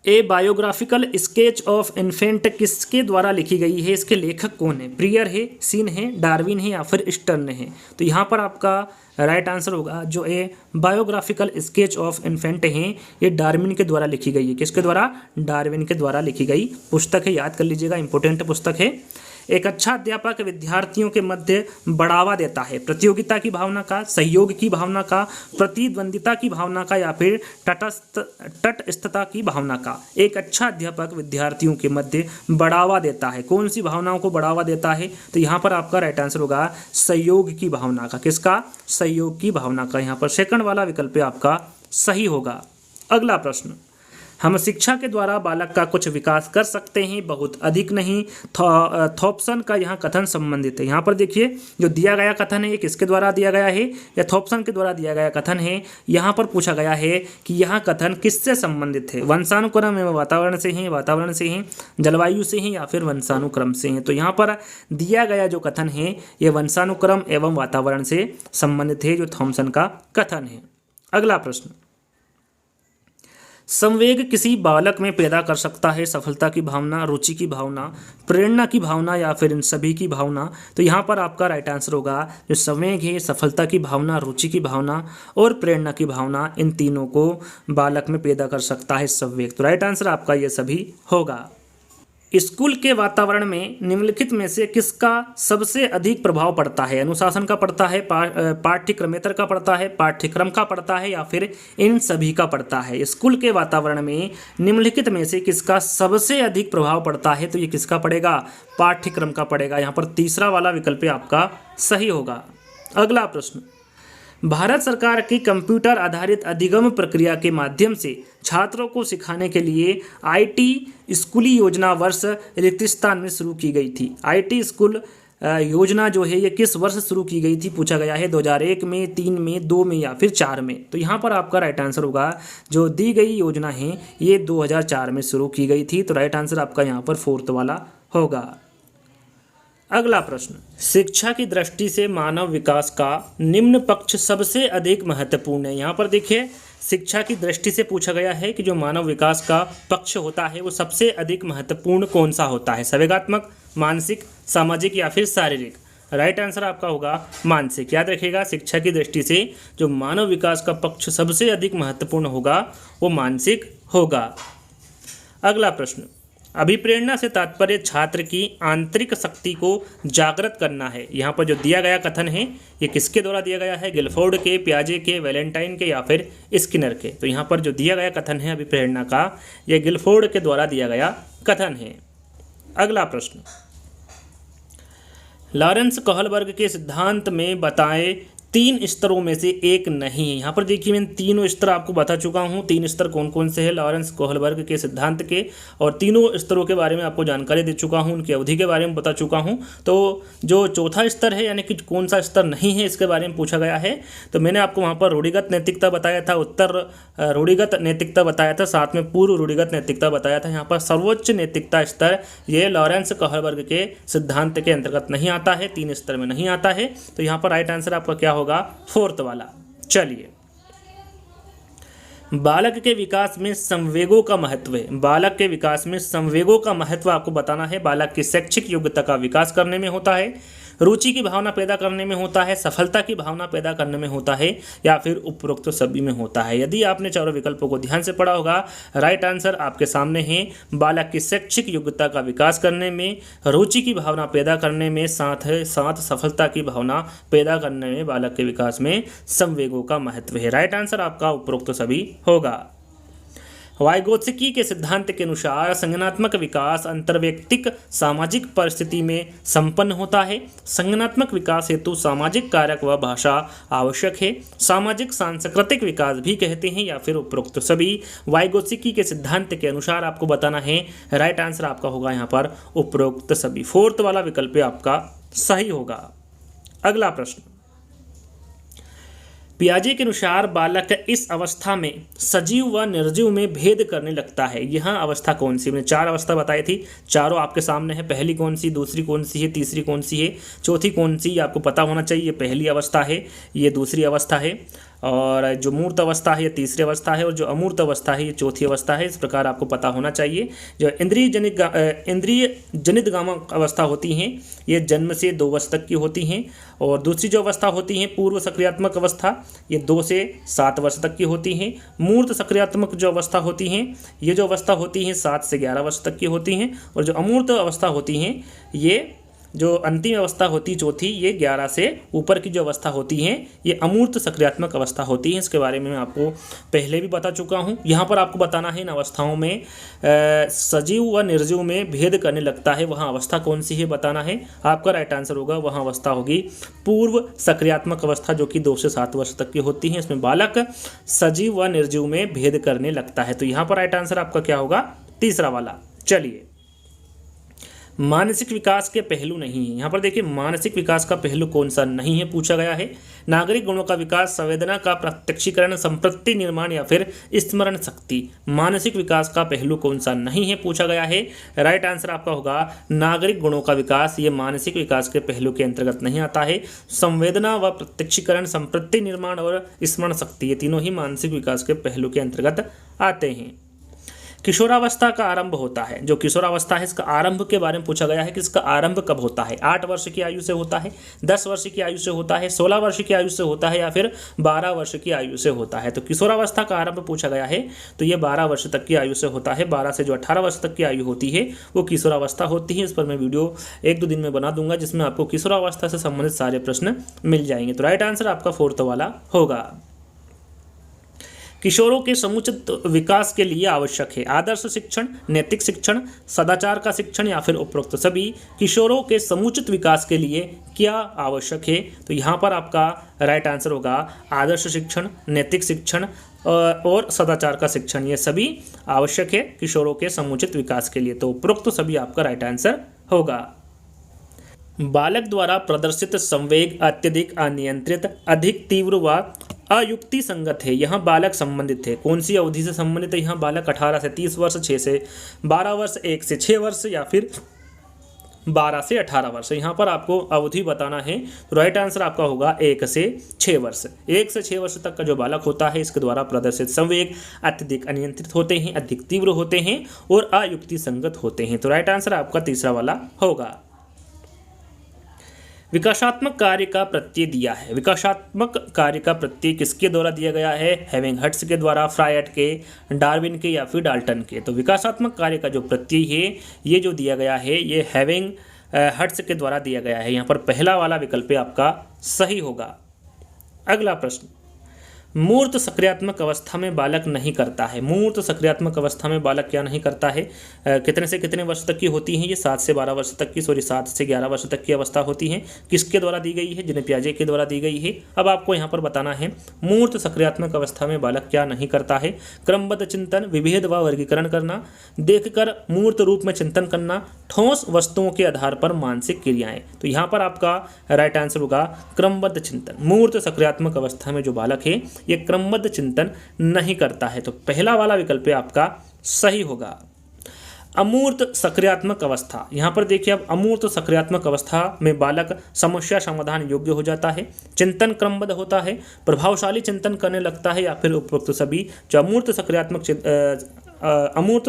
ए बायोग्राफिकल स्केच ऑफ इन्फेंट किसके द्वारा लिखी गई है? इसके लेखक कौन है? प्रियर है, सीन है, डार्विन है या फिर स्टर्न है? तो यहाँ पर आपका राइट आंसर होगा जो ए बायोग्राफिकल स्केच ऑफ इन्फेंट है ये डार्विन के द्वारा लिखी गई है। किसके द्वारा? डार्विन के द्वारा लिखी गई पुस्तक है, याद कर लीजिएगा, इंपॉर्टेंट पुस्तक है। एक अच्छा अध्यापक विद्यार्थियों के मध्य बढ़ावा देता है प्रतियोगिता की भावना का, सहयोग की भावना का, प्रतिद्वंदिता की भावना का या फिर तटस्थता की भावना का। एक अच्छा अध्यापक विद्यार्थियों के मध्य बढ़ावा देता है, कौन सी भावनाओं को बढ़ावा देता है? तो यहाँ पर आपका राइट आंसर होगा सहयोग की भावना का। किसका? सहयोग की भावना का। यहाँ पर सेकंड वाला विकल्प आपका सही होगा। अगला प्रश्न, हम शिक्षा के द्वारा बालक का कुछ विकास कर सकते हैं, बहुत अधिक नहीं। थॉम्पसन का यहाँ कथन संबंधित है। यहाँ पर देखिए, जो दिया गया कथन है ये किसके द्वारा दिया गया है? या थॉम्पसन के द्वारा दिया गया कथन है। यहाँ पर पूछा गया है कि यह कथन किससे संबंधित है? वंशानुक्रम एवं वातावरण से हैं, वातावरण से हैं, जलवायु से हैं या फिर वंशानुक्रम से हैं? तो यहाँ पर दिया गया जो कथन है ये वंशानुक्रम एवं वातावरण से संबंधित है, जो थॉम्पसन का कथन है। अगला प्रश्न, संवेग किसी बालक में पैदा कर सकता है सफलता की भावना, रुचि की भावना, प्रेरणा की भावना या फिर इन सभी की भावना? तो यहाँ पर आपका राइट आंसर होगा जो संवेग है सफलता की भावना, रुचि की भावना और प्रेरणा की भावना, इन तीनों को बालक में पैदा कर सकता है संवेग। तो राइट आंसर आपका ये सभी होगा। स्कूल के वातावरण में निम्नलिखित में से किसका सबसे अधिक प्रभाव पड़ता है? अनुशासन का पड़ता है, पाठ्यक्रमेतर का पड़ता है, पाठ्यक्रम का पड़ता है, या फिर इन सभी का पड़ता है? स्कूल के वातावरण में निम्नलिखित में से किसका सबसे अधिक प्रभाव पड़ता है? तो ये किसका पड़ेगा? पाठ्यक्रम का पड़ेगा। यहाँ पर तीसरा वाला विकल्प आपका सही होगा। अगला प्रश्न, भारत सरकार की कंप्यूटर आधारित अधिगम प्रक्रिया के माध्यम से छात्रों को सिखाने के लिए आईटी स्कूली योजना वर्ष रिक्तिस्तान में शुरू की गई थी। आईटी स्कूल योजना जो है ये किस वर्ष शुरू की गई थी? पूछा गया है 2001 में, 3 में, 2 में या फिर 4 में। तो यहाँ पर आपका राइट आंसर होगा जो दी गई योजना है ये 2004 में शुरू की गई थी। तो राइट आंसर आपका यहाँ पर फोर्थ वाला होगा। अगला प्रश्न, शिक्षा की दृष्टि से मानव विकास का निम्न पक्ष सबसे अधिक महत्वपूर्ण है। यहाँ पर देखिए शिक्षा की दृष्टि से पूछा गया है कि जो मानव विकास का पक्ष होता है वो सबसे अधिक महत्वपूर्ण कौन सा होता है? संवेगात्मक, मानसिक, सामाजिक या फिर शारीरिक? राइट आंसर आपका होगा मानसिक। याद रखिएगा शिक्षा की दृष्टि से जो मानव विकास का पक्ष सबसे अधिक महत्वपूर्ण होगा वो मानसिक होगा। अगला प्रश्न, अभिप्रेरणा से तात्पर्य छात्र की आंतरिक शक्ति को जागृत करना है। यहाँ पर जो दिया गया कथन है ये किसके द्वारा दिया गया है? गिलफोर्ड के, पियाजे के, वैलेंटाइन के या फिर स्किनर के? तो यहाँ पर जो दिया गया कथन है अभिप्रेरणा का ये गिलफोर्ड के द्वारा दिया गया कथन है। अगला प्रश्न, लॉरेंस कोहलबर्ग के सिद्धांत में बताए 3 स्तरों में से एक नहीं है। यहाँ पर देखिए मैं तीनों स्तर आपको बता चुका हूँ। 3 स्तर कौन कौन से हैं लॉरेंस कोहलबर्ग के सिद्धांत के, और तीनों स्तरों के बारे में आपको जानकारी दे चुका हूँ, उनकी अवधि के बारे में बता चुका हूँ। तो जो चौथा स्तर है यानी कि कौन सा स्तर नहीं है इसके बारे में पूछा गया है। तो मैंने आपको वहाँ पर रूढ़िगत नैतिकता बताया था, उत्तर रूढ़िगत नैतिकता बताया था, साथ में पूर्व रूढ़िगत नैतिकता बताया था। यहाँ पर सर्वोच्च नैतिकता स्तर ये लॉरेंस कोहलबर्ग के सिद्धांत के अंतर्गत नहीं आता है, 3 स्तर में नहीं आता है। तो यहाँ पर राइट आंसर आपका क्या होगा? फोर्थ वाला। चलिए, बालक के विकास में संवेगों का महत्व है। बालक के विकास में संवेगों का महत्व आपको बताना है। बालक की शैक्षिक योग्यता का विकास करने में होता है, रुचि की भावना पैदा करने में होता है, सफलता की भावना पैदा करने में होता है, या फिर उपरोक्त सभी में होता है। यदि आपने चारों विकल्पों को ध्यान से पढ़ा होगा, राइट आंसर आपके सामने है बालक की शैक्षिक योग्यता का विकास करने में, रुचि की भावना पैदा करने में, साथ सफलता की भावना पैदा करने में बालक के विकास में संवेगों का महत्व है। राइट आंसर आपका उपरोक्त सभी होगा। वाइगोत्स्की के सिद्धांत के अनुसार संज्ञानात्मक विकास अंतर्वैयक्तिक सामाजिक परिस्थिति में संपन्न होता है। संज्ञानात्मक विकास हेतु सामाजिक कारक व भाषा आवश्यक है। सामाजिक सांस्कृतिक विकास भी कहते हैं, या फिर उपरोक्त सभी। वाइगोत्स्की के सिद्धांत के अनुसार आपको बताना है। राइट आंसर आपका होगा यहाँ पर उपरोक्त सभी। फोर्थ वाला विकल्प आपका सही होगा। अगला प्रश्न, पियाजे के अनुसार बालक इस अवस्था में सजीव व निर्जीव में भेद करने लगता है। यह अवस्था कौन सी? मैंने 4 अवस्था बताई थी, चारों आपके सामने है। पहली कौन सी, दूसरी कौन सी है, तीसरी कौन सी है, चौथी कौन सी? आपको पता होना चाहिए। ये पहली अवस्था है, ये दूसरी अवस्था है, और जो मूर्त अवस्था है ये तीसरी अवस्था है, और जो अमूर्त अवस्था है ये चौथी अवस्था है। इस प्रकार आपको पता होना चाहिए। जो इंद्रिय जनित गामक अवस्था होती हैं ये जन्म से 2 वर्ष तक की होती हैं, और दूसरी जो अवस्था होती हैं पूर्व सक्रियात्मक अवस्था ये 2 से 7 वर्ष तक की होती हैं। मूर्त सक्रियात्मक जो अवस्था होती हैं ये जो अवस्था होती हैं 7 से 11 वर्ष तक की होती हैं, और जो अमूर्त अवस्था होती हैं ये जो अंतिम अवस्था होती है चौथी, ये 11 से ऊपर की जो अवस्था होती हैं ये अमूर्त सक्रियात्मक अवस्था होती है। इसके बारे में मैं आपको पहले भी बता चुका हूँ। यहाँ पर आपको बताना है इन अवस्थाओं में सजीव व निर्जीव में भेद करने लगता है, वहाँ अवस्था कौन सी है बताना है। आपका राइट आंसर होगा वहाँ अवस्था होगी पूर्व सक्रियात्मक अवस्था, जो कि 2 से 7 वर्ष तक की होती है। इसमें बालक सजीव व निर्जीव में भेद करने लगता है। तो यहाँ पर राइट आंसर आपका क्या होगा? तीसरा वाला। चलिए, मानसिक विकास के पहलू नहीं है। यहाँ पर देखिए मानसिक विकास का पहलू कौन सा नहीं है पूछा गया है। नागरिक गुणों का विकास, संवेदना का प्रत्यक्षीकरण, संपत्ति निर्माण या फिर स्मरण शक्ति। मानसिक विकास का पहलू कौन सा नहीं है पूछा गया है। राइट आंसर आपका होगा नागरिक गुणों का विकास। ये मानसिक विकास के पहलू के अंतर्गत नहीं आता है। संवेदना व प्रत्यक्षीकरण, संपत्ति निर्माण और स्मरण शक्ति ये तीनों ही मानसिक विकास के पहलू के अंतर्गत आते हैं। किशोरावस्था का आरंभ होता है, जो किशोरावस्था है इसका आरंभ के बारे में पूछा गया है कि इसका आरंभ कब होता है। 8 वर्ष की आयु से होता है, 10 वर्ष की आयु से होता है, 16 वर्ष की आयु से होता है या फिर 12 वर्ष की आयु से होता है। तो किशोरावस्था का आरंभ पूछा गया है तो ये 12 वर्ष तक की आयु से होता है। 12 से जो 18 वर्ष तक की आयु होती है वो किशोरावस्था होती है। इस पर मैं वीडियो 1-2 दिन में बना दूंगा जिसमें आपको किशोरावस्था से संबंधित सारे प्रश्न मिल जाएंगे। तो राइट आंसर आपका 4th वाला होगा। किशोरों के समुचित विकास के लिए आवश्यक है आदर्श शिक्षण, नैतिक शिक्षण, सदाचार का शिक्षण या फिर उपरोक्त सभी। किशोरों के समुचित विकास के लिए क्या आवश्यक है? तो यहाँ पर आपका राइट आंसर होगा आदर्श शिक्षण, नैतिक शिक्षण और सदाचार का शिक्षण। ये सभी आवश्यक है किशोरों के समुचित विकास के लिए। तो उपरोक्त सभी आपका राइट आंसर होगा। बालक द्वारा प्रदर्शित संवेग अत्यधिक, अनियंत्रित, अधिक तीव्र व अयुक्ति संगत है। यहाँ बालक संबंधित है, कौन सी अवधि से संबंधित है? यहाँ बालक 18 से 30 वर्ष, 6 से 12 वर्ष, 1 से 6 वर्ष या फिर 12 से 18 वर्ष। यहाँ पर आपको अवधि बताना है। तो राइट आंसर आपका होगा 1 से 6 वर्ष। 1 से 6 वर्ष तक का जो बालक होता है इसके द्वारा प्रदर्शित संवेग अत्यधिक अनियंत्रित होते हैं, अधिक तीव्र होते हैं और अयुक्ति संगत होते हैं। तो राइट आंसर आपका 3रा वाला होगा। विकासात्मक कार्य का प्रत्यय दिया है। विकासात्मक कार्य का प्रत्यय किसके द्वारा दिया गया है? हेविंगहर्ट्स के द्वारा, फ्रायड के, डार्विन के या फिर डाल्टन के। तो विकासात्मक कार्य का जो प्रत्यय है ये जो दिया गया है ये हेविंगहर्ट्स के द्वारा दिया गया है। यहाँ पर पहला वाला विकल्प आपका सही होगा। अगला प्रश्न, मूर्त सक्रियात्मक अवस्था में बालक नहीं करता है। मूर्त सक्रियात्मक अवस्था में बालक क्या नहीं करता है? कितने से कितने वर्ष तक की होती हैं? ये 7 से 12 वर्ष तक की 7 से 11 वर्ष तक की अवस्था होती है। किसके द्वारा दी गई है? जिन्हें पियाजे के द्वारा दी गई है। अब आपको यहाँ पर बताना है मूर्त सक्रियात्मक अवस्था में बालक क्या नहीं करता है। क्रमबद्ध चिंतन, विभेद व वर्गीकरण करना, देखकर मूर्त रूप में चिंतन करना, ठोस वस्तुओं के आधार पर मानसिक क्रियाएं। तो यहाँ पर आपका राइट आंसर होगा क्रमबद्ध चिंतन। मूर्त सक्रियात्मक अवस्था में जो बालक है ये क्रमबद्ध चिंतन नहीं करता है। तो पहला वाला विकल्प आपका सही होगा। अमूर्त सक्रियात्मक अवस्था, यहाँ पर देखिए अब अमूर्त सक्रियात्मक अवस्था में बालक समस्या समाधान योग्य हो जाता है, चिंतन क्रमबद्ध होता है, प्रभावशाली चिंतन करने लगता है या फिर उपरोक्त सभी। जो अमूर्त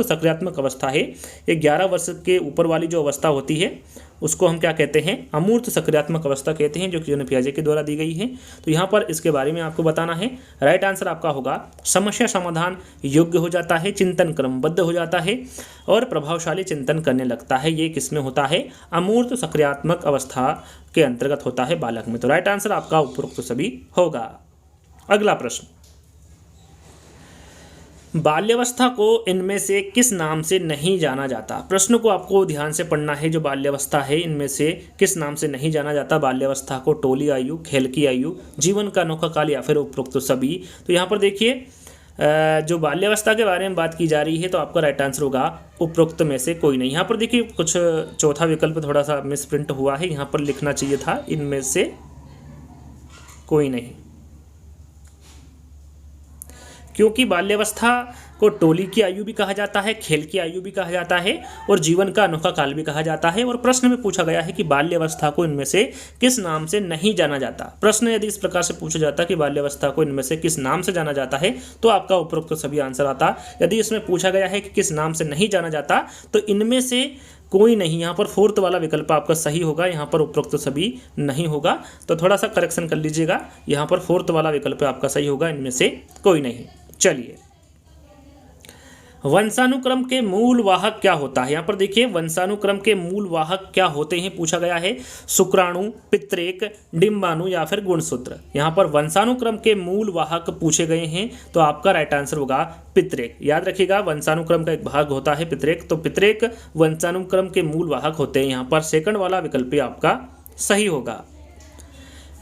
सक्रियात्मक अवस्था है ये 11 वर्ष के ऊपर वाली जो अवस्था होती है उसको हम क्या कहते हैं? अमूर्त सक्रियात्मक अवस्था कहते हैं, जो कि पियाजे के द्वारा दी गई है। तो यहाँ पर इसके बारे में आपको बताना है। राइट आंसर आपका होगा समस्या समाधान योग्य हो जाता है, चिंतन क्रमबद्ध हो जाता है और प्रभावशाली चिंतन करने लगता है। ये किसमें होता है? अमूर्त सक्रियात्मक अवस्था के अंतर्गत होता है बालक में। तो राइट आंसर आपका उपरोक्त सभी होगा। अगला प्रश्न, बाल्यावस्था को इनमें से किस नाम से नहीं जाना जाता? प्रश्न को आपको ध्यान से पढ़ना है। जो बाल्यावस्था है इनमें से किस नाम से नहीं जाना जाता? बाल्यावस्था को टोली आयु, खेल की आयु, जीवन का अनोखा काल या फिर उपरोक्त सभी। तो यहाँ पर देखिए जो बाल्यावस्था के बारे में बात की जा रही है तो आपका राइट आंसर होगा उपरोक्त में से कोई नहीं। यहाँ पर देखिए कुछ चौथा विकल्प थोड़ा सा मिसप्रिंट हुआ है, यहाँ पर लिखना चाहिए था इनमें से कोई नहीं, क्योंकि बाल्यावस्था को टोली की आयु भी कहा जाता है, खेल की आयु भी कहा जाता है और जीवन का अनोखा काल भी कहा जाता है। और प्रश्न में पूछा गया है कि बाल्यावस्था को इनमें से किस नाम से नहीं जाना जाता। प्रश्न यदि इस प्रकार से पूछा जाता कि बाल्यावस्था को इनमें से किस नाम से जाना जाता है तो आपका उपरोक्त सभी आंसर आता। यदि इसमें पूछा गया है कि किस नाम से नहीं जाना जाता तो इनमें से कोई नहीं, यहाँ पर 4th वाला विकल्प आपका सही होगा। यहाँ पर उपरोक्त सभी नहीं होगा, तो थोड़ा सा करेक्शन कर लीजिएगा। यहाँ पर 4th वाला विकल्प आपका सही होगा, इनमें से कोई नहीं। चलिए, वंशानुक्रम के मूल वाहक क्या होता है? यहाँ पर देखिए वंशानुक्रम के मूल वाहक क्या होते हैं पूछा गया है। शुक्राणु, पितृक, डिंबाणु या फिर गुणसूत्र। यहाँ पर वंशानुक्रम के मूल वाहक पूछे गए हैं तो आपका राइट आंसर होगा पितृक। याद रखिएगा वंशानुक्रम का एक भाग होता है पितृक, तो पितृक वंशानुक्रम के मूल वाहक होते हैं। यहाँ पर 2nd वाला विकल्प आपका सही होगा।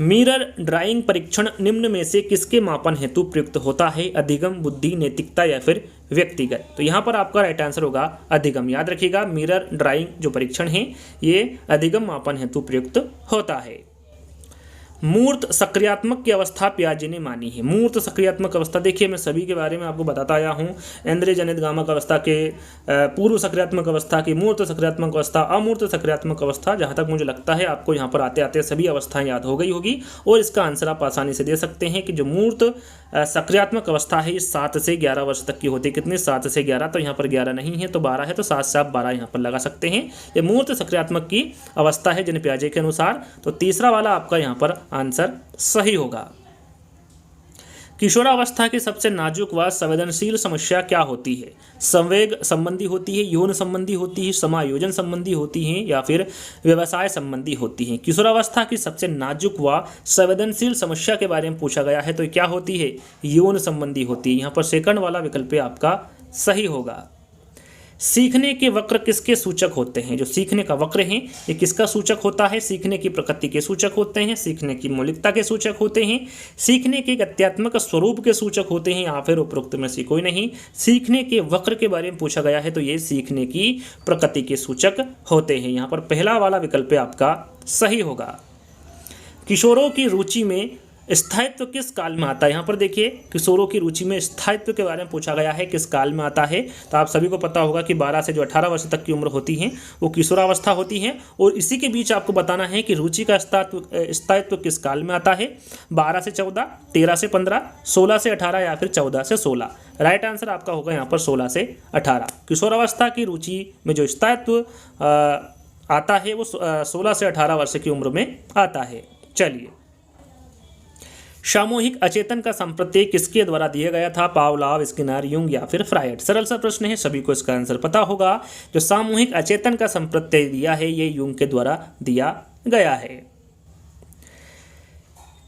मिरर ड्राइंग परीक्षण निम्न में से किसके मापन हेतु प्रयुक्त होता है? अधिगम, बुद्धि, नैतिकता या फिर व्यक्तिगत। तो यहाँ पर आपका राइट आंसर होगा अधिगम। याद रखिएगा मिरर ड्राइंग जो परीक्षण है ये अधिगम मापन हेतु प्रयुक्त होता है। मूर्त सक्रियात्मक की अवस्था पियाजे ने मानी है। मूर्त सक्रियात्मक अवस्था देखिए मैं सभी के बारे में आपको बताता आया हूँ। इंद्रिय जनित गामक अवस्था के, पूर्व सक्रियात्मक अवस्था की, मूर्त सक्रियात्मक अवस्था, अमूर्त सक्रियात्मक अवस्था। जहाँ तक मुझे लगता है आपको यहाँ पर आते आते सभी अवस्थाएं याद हो गई होगी और इसका आंसर आप आसानी से दे सकते हैं कि जो मूर्त सक्रियात्मक अवस्था है ये 7 से 11 वर्ष तक की होती है। कितनी? 7 से 11। तो यहाँ पर 11 नहीं है तो 12 है, तो 7 से आप 12 यहाँ पर लगा सकते हैं। ये मूर्त सक्रियात्मक की अवस्था है जिन पियाजे के अनुसार। तो तीसरा वाला आपका यहाँ पर आंसर सही होगा। किशोरावस्था की सबसे नाजुक व संवेदनशील समस्या क्या होती है? संवेग संबंधी होती है, यौन संबंधी होती है, समायोजन संबंधी होती है या फिर व्यवसाय संबंधी होती है? किशोरावस्था की सबसे नाजुक व संवेदनशील समस्या के बारे में पूछा गया है, तो ये क्या होती है? यौन संबंधी होती है। यहाँ पर सेकंड वाला विकल्प आपका सही होगा। सीखने के वक्र किसके सूचक होते हैं? जो सीखने का वक्र है ये किसका सूचक होता है? सीखने की प्रकृति के सूचक होते हैं, सीखने की मौलिकता के सूचक होते हैं, सीखने के गत्यात्मक स्वरूप के सूचक होते हैं या फिर उपरोक्त में से कोई नहीं। सीखने के वक्र के बारे में पूछा गया है तो ये सीखने की प्रकृति के सूचक होते हैं। यहाँ पर पहला वाला विकल्प आपका सही होगा। किशोरों की रुचि में स्थायित्व किस काल में आता है? यहाँ पर देखिए किशोरों की रुचि में स्थायित्व के बारे में पूछा गया है, किस काल में आता है? तो आप सभी को पता होगा कि 12 से जो 18 वर्ष तक की उम्र होती है वो किशोरावस्था होती है। और इसी के बीच आपको बताना है कि रुचि का स्थायित्व किस काल में आता है? 12 से 14, 13 से 15, 16 से 18 या फिर 14 से 16। राइट आंसर आपका होगा यहाँ पर 16 से 18। किशोरावस्था की रुचि में जो स्थायित्व आता है वो 16 से 18 वर्ष की उम्र में आता है। चलिए, सामूहिक अचेतन का संप्रत्यय किसके द्वारा दिया गया था? पावलोव, स्किनर, युंग या फिर फ्रायड? सरल सा प्रश्न है, सभी को इसका आंसर पता होगा। जो सामूहिक अचेतन का संप्रत्यय दिया है ये युंग के द्वारा दिया गया है।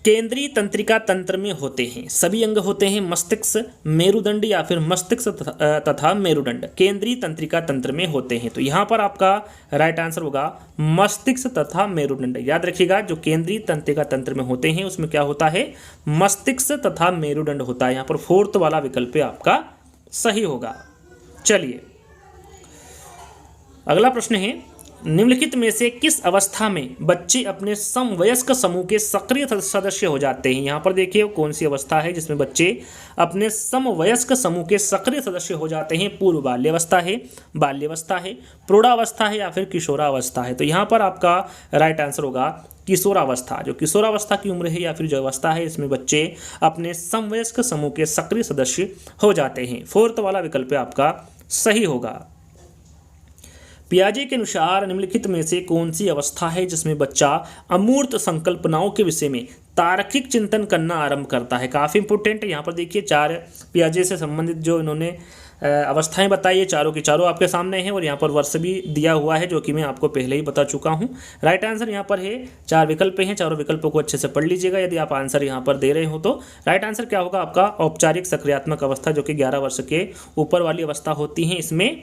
केंद्रीय तंत्रिका तंत्र में होते हैं सभी अंग होते हैं मस्तिष्क, मेरुदंड या फिर मस्तिष्क तथा मेरुदंड केंद्रीय तंत्रिका तंत्र में होते हैं। तो यहाँ पर आपका राइट आंसर होगा मस्तिष्क तथा मेरुदंड। याद रखिएगा जो केंद्रीय तंत्रिका तंत्र में होते हैं उसमें क्या होता है? मस्तिष्क तथा मेरुदंड होता है। यहाँ पर फोर्थ वाला विकल्प आपका सही होगा। चलिए, अगला प्रश्न है, निम्नलिखित में से किस अवस्था में बच्चे अपने समवयस्क समूह के सक्रिय सदस्य हो जाते हैं? यहाँ पर देखिए कौन सी अवस्था है जिसमें बच्चे अपने समवयस्क समूह के सक्रिय सदस्य हो जाते हैं? पूर्व बाल्यावस्था है, बाल्यावस्था है, प्रौढ़ावस्था है या फिर किशोरावस्था है? तो यहाँ पर आपका राइट आंसर होगा किशोरावस्था। जो किशोरावस्था की उम्र है या फिर जो अवस्था है इसमें बच्चे अपने समवयस्क समूह के सक्रिय सदस्य हो जाते हैं। फोर्थ वाला विकल्प आपका सही होगा। पियाजे के अनुसार निम्नलिखित में से कौन सी अवस्था है जिसमें बच्चा अमूर्त संकल्पनाओं के विषय में तार्किक चिंतन करना आरंभ करता है? काफ़ी इंपॉर्टेंट है। यहाँ पर देखिए 4 पियाजे से संबंधित जो इन्होंने अवस्थाएं बताई है चारों की चारों आपके सामने हैं और यहाँ पर वर्ष भी दिया हुआ है जो कि मैं आपको पहले ही बता चुका हूँ। राइट आंसर यहाँ पर है 4 विकल्प हैं, चारों विकल्पों को अच्छे से पढ़ लीजिएगा यदि आप आंसर यहाँ पर दे रहे हो तो। राइट आंसर क्या होगा आपका? औपचारिक सक्रियात्मक अवस्था जो कि 11 वर्ष के ऊपर वाली अवस्था होती है। इसमें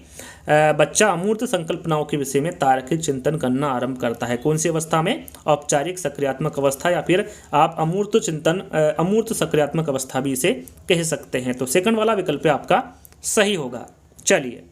बच्चा अमूर्त संकल्पनाओं के विषय में तार्किक चिंतन करना आरंभ करता है। कौन सी अवस्था में? औपचारिक सक्रियात्मक अवस्था या फिर आप अमूर्त चिंतन अमूर्त सक्रियात्मक अवस्था भी इसे कह सकते हैं। तो सेकंड वाला विकल्प आपका सही होगा। चलिए,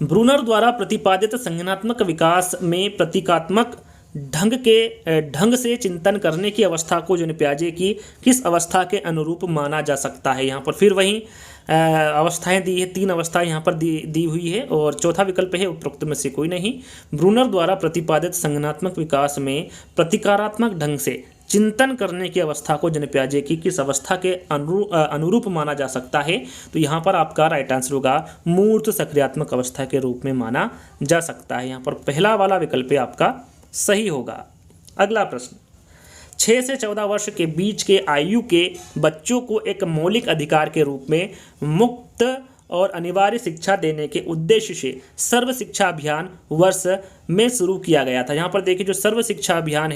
ब्रूनर द्वारा प्रतिपादित संज्ञानात्मक विकास में प्रतीकात्मक ढंग से चिंतन करने की अवस्था को जो पियाजे की किस अवस्था के अनुरूप माना जा सकता है? यहाँ पर फिर वही अवस्थाएं दी है, 3 अवस्थाएं यहाँ पर दी हुई है और चौथा विकल्प है उपरोक्त में से कोई नहीं। ब्रूनर द्वारा प्रतिपादित संज्ञानात्मक विकास में प्रतीकात्मक ढंग से चिंतन करने की अवस्था को जन पियाजे की किस अवस्था के अनुरूप माना जा सकता है? तो यहाँ पर आपका राइट आंसर होगा मूर्त सक्रियात्मक अवस्था के रूप में माना जा सकता है। यहाँ पर पहला वाला विकल्प आपका सही होगा। अगला प्रश्न, 6 से 14 वर्ष के बीच के आयु के बच्चों को एक मौलिक अधिकार के रूप में मुक्त और अनिवार्य शिक्षा देने के उद्देश्य से सर्व शिक्षा अभियान वर्ष में शुरू किया गया था। यहाँ पर देखिए जो सर्व शिक्षा अभियान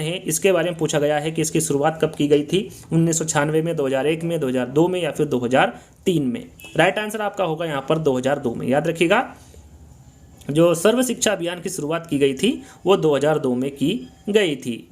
है इसके बारे में पूछा गया है कि इसकी शुरुआत कब की गई थी? 1996 में, 2001 में, 2002 में या फिर 2003 में? राइट आंसर आपका होगा यहाँ पर 2002 में। याद रखिएगा जो सर्व शिक्षा अभियान की शुरुआत की गई थी वो 2002 में की गई थी।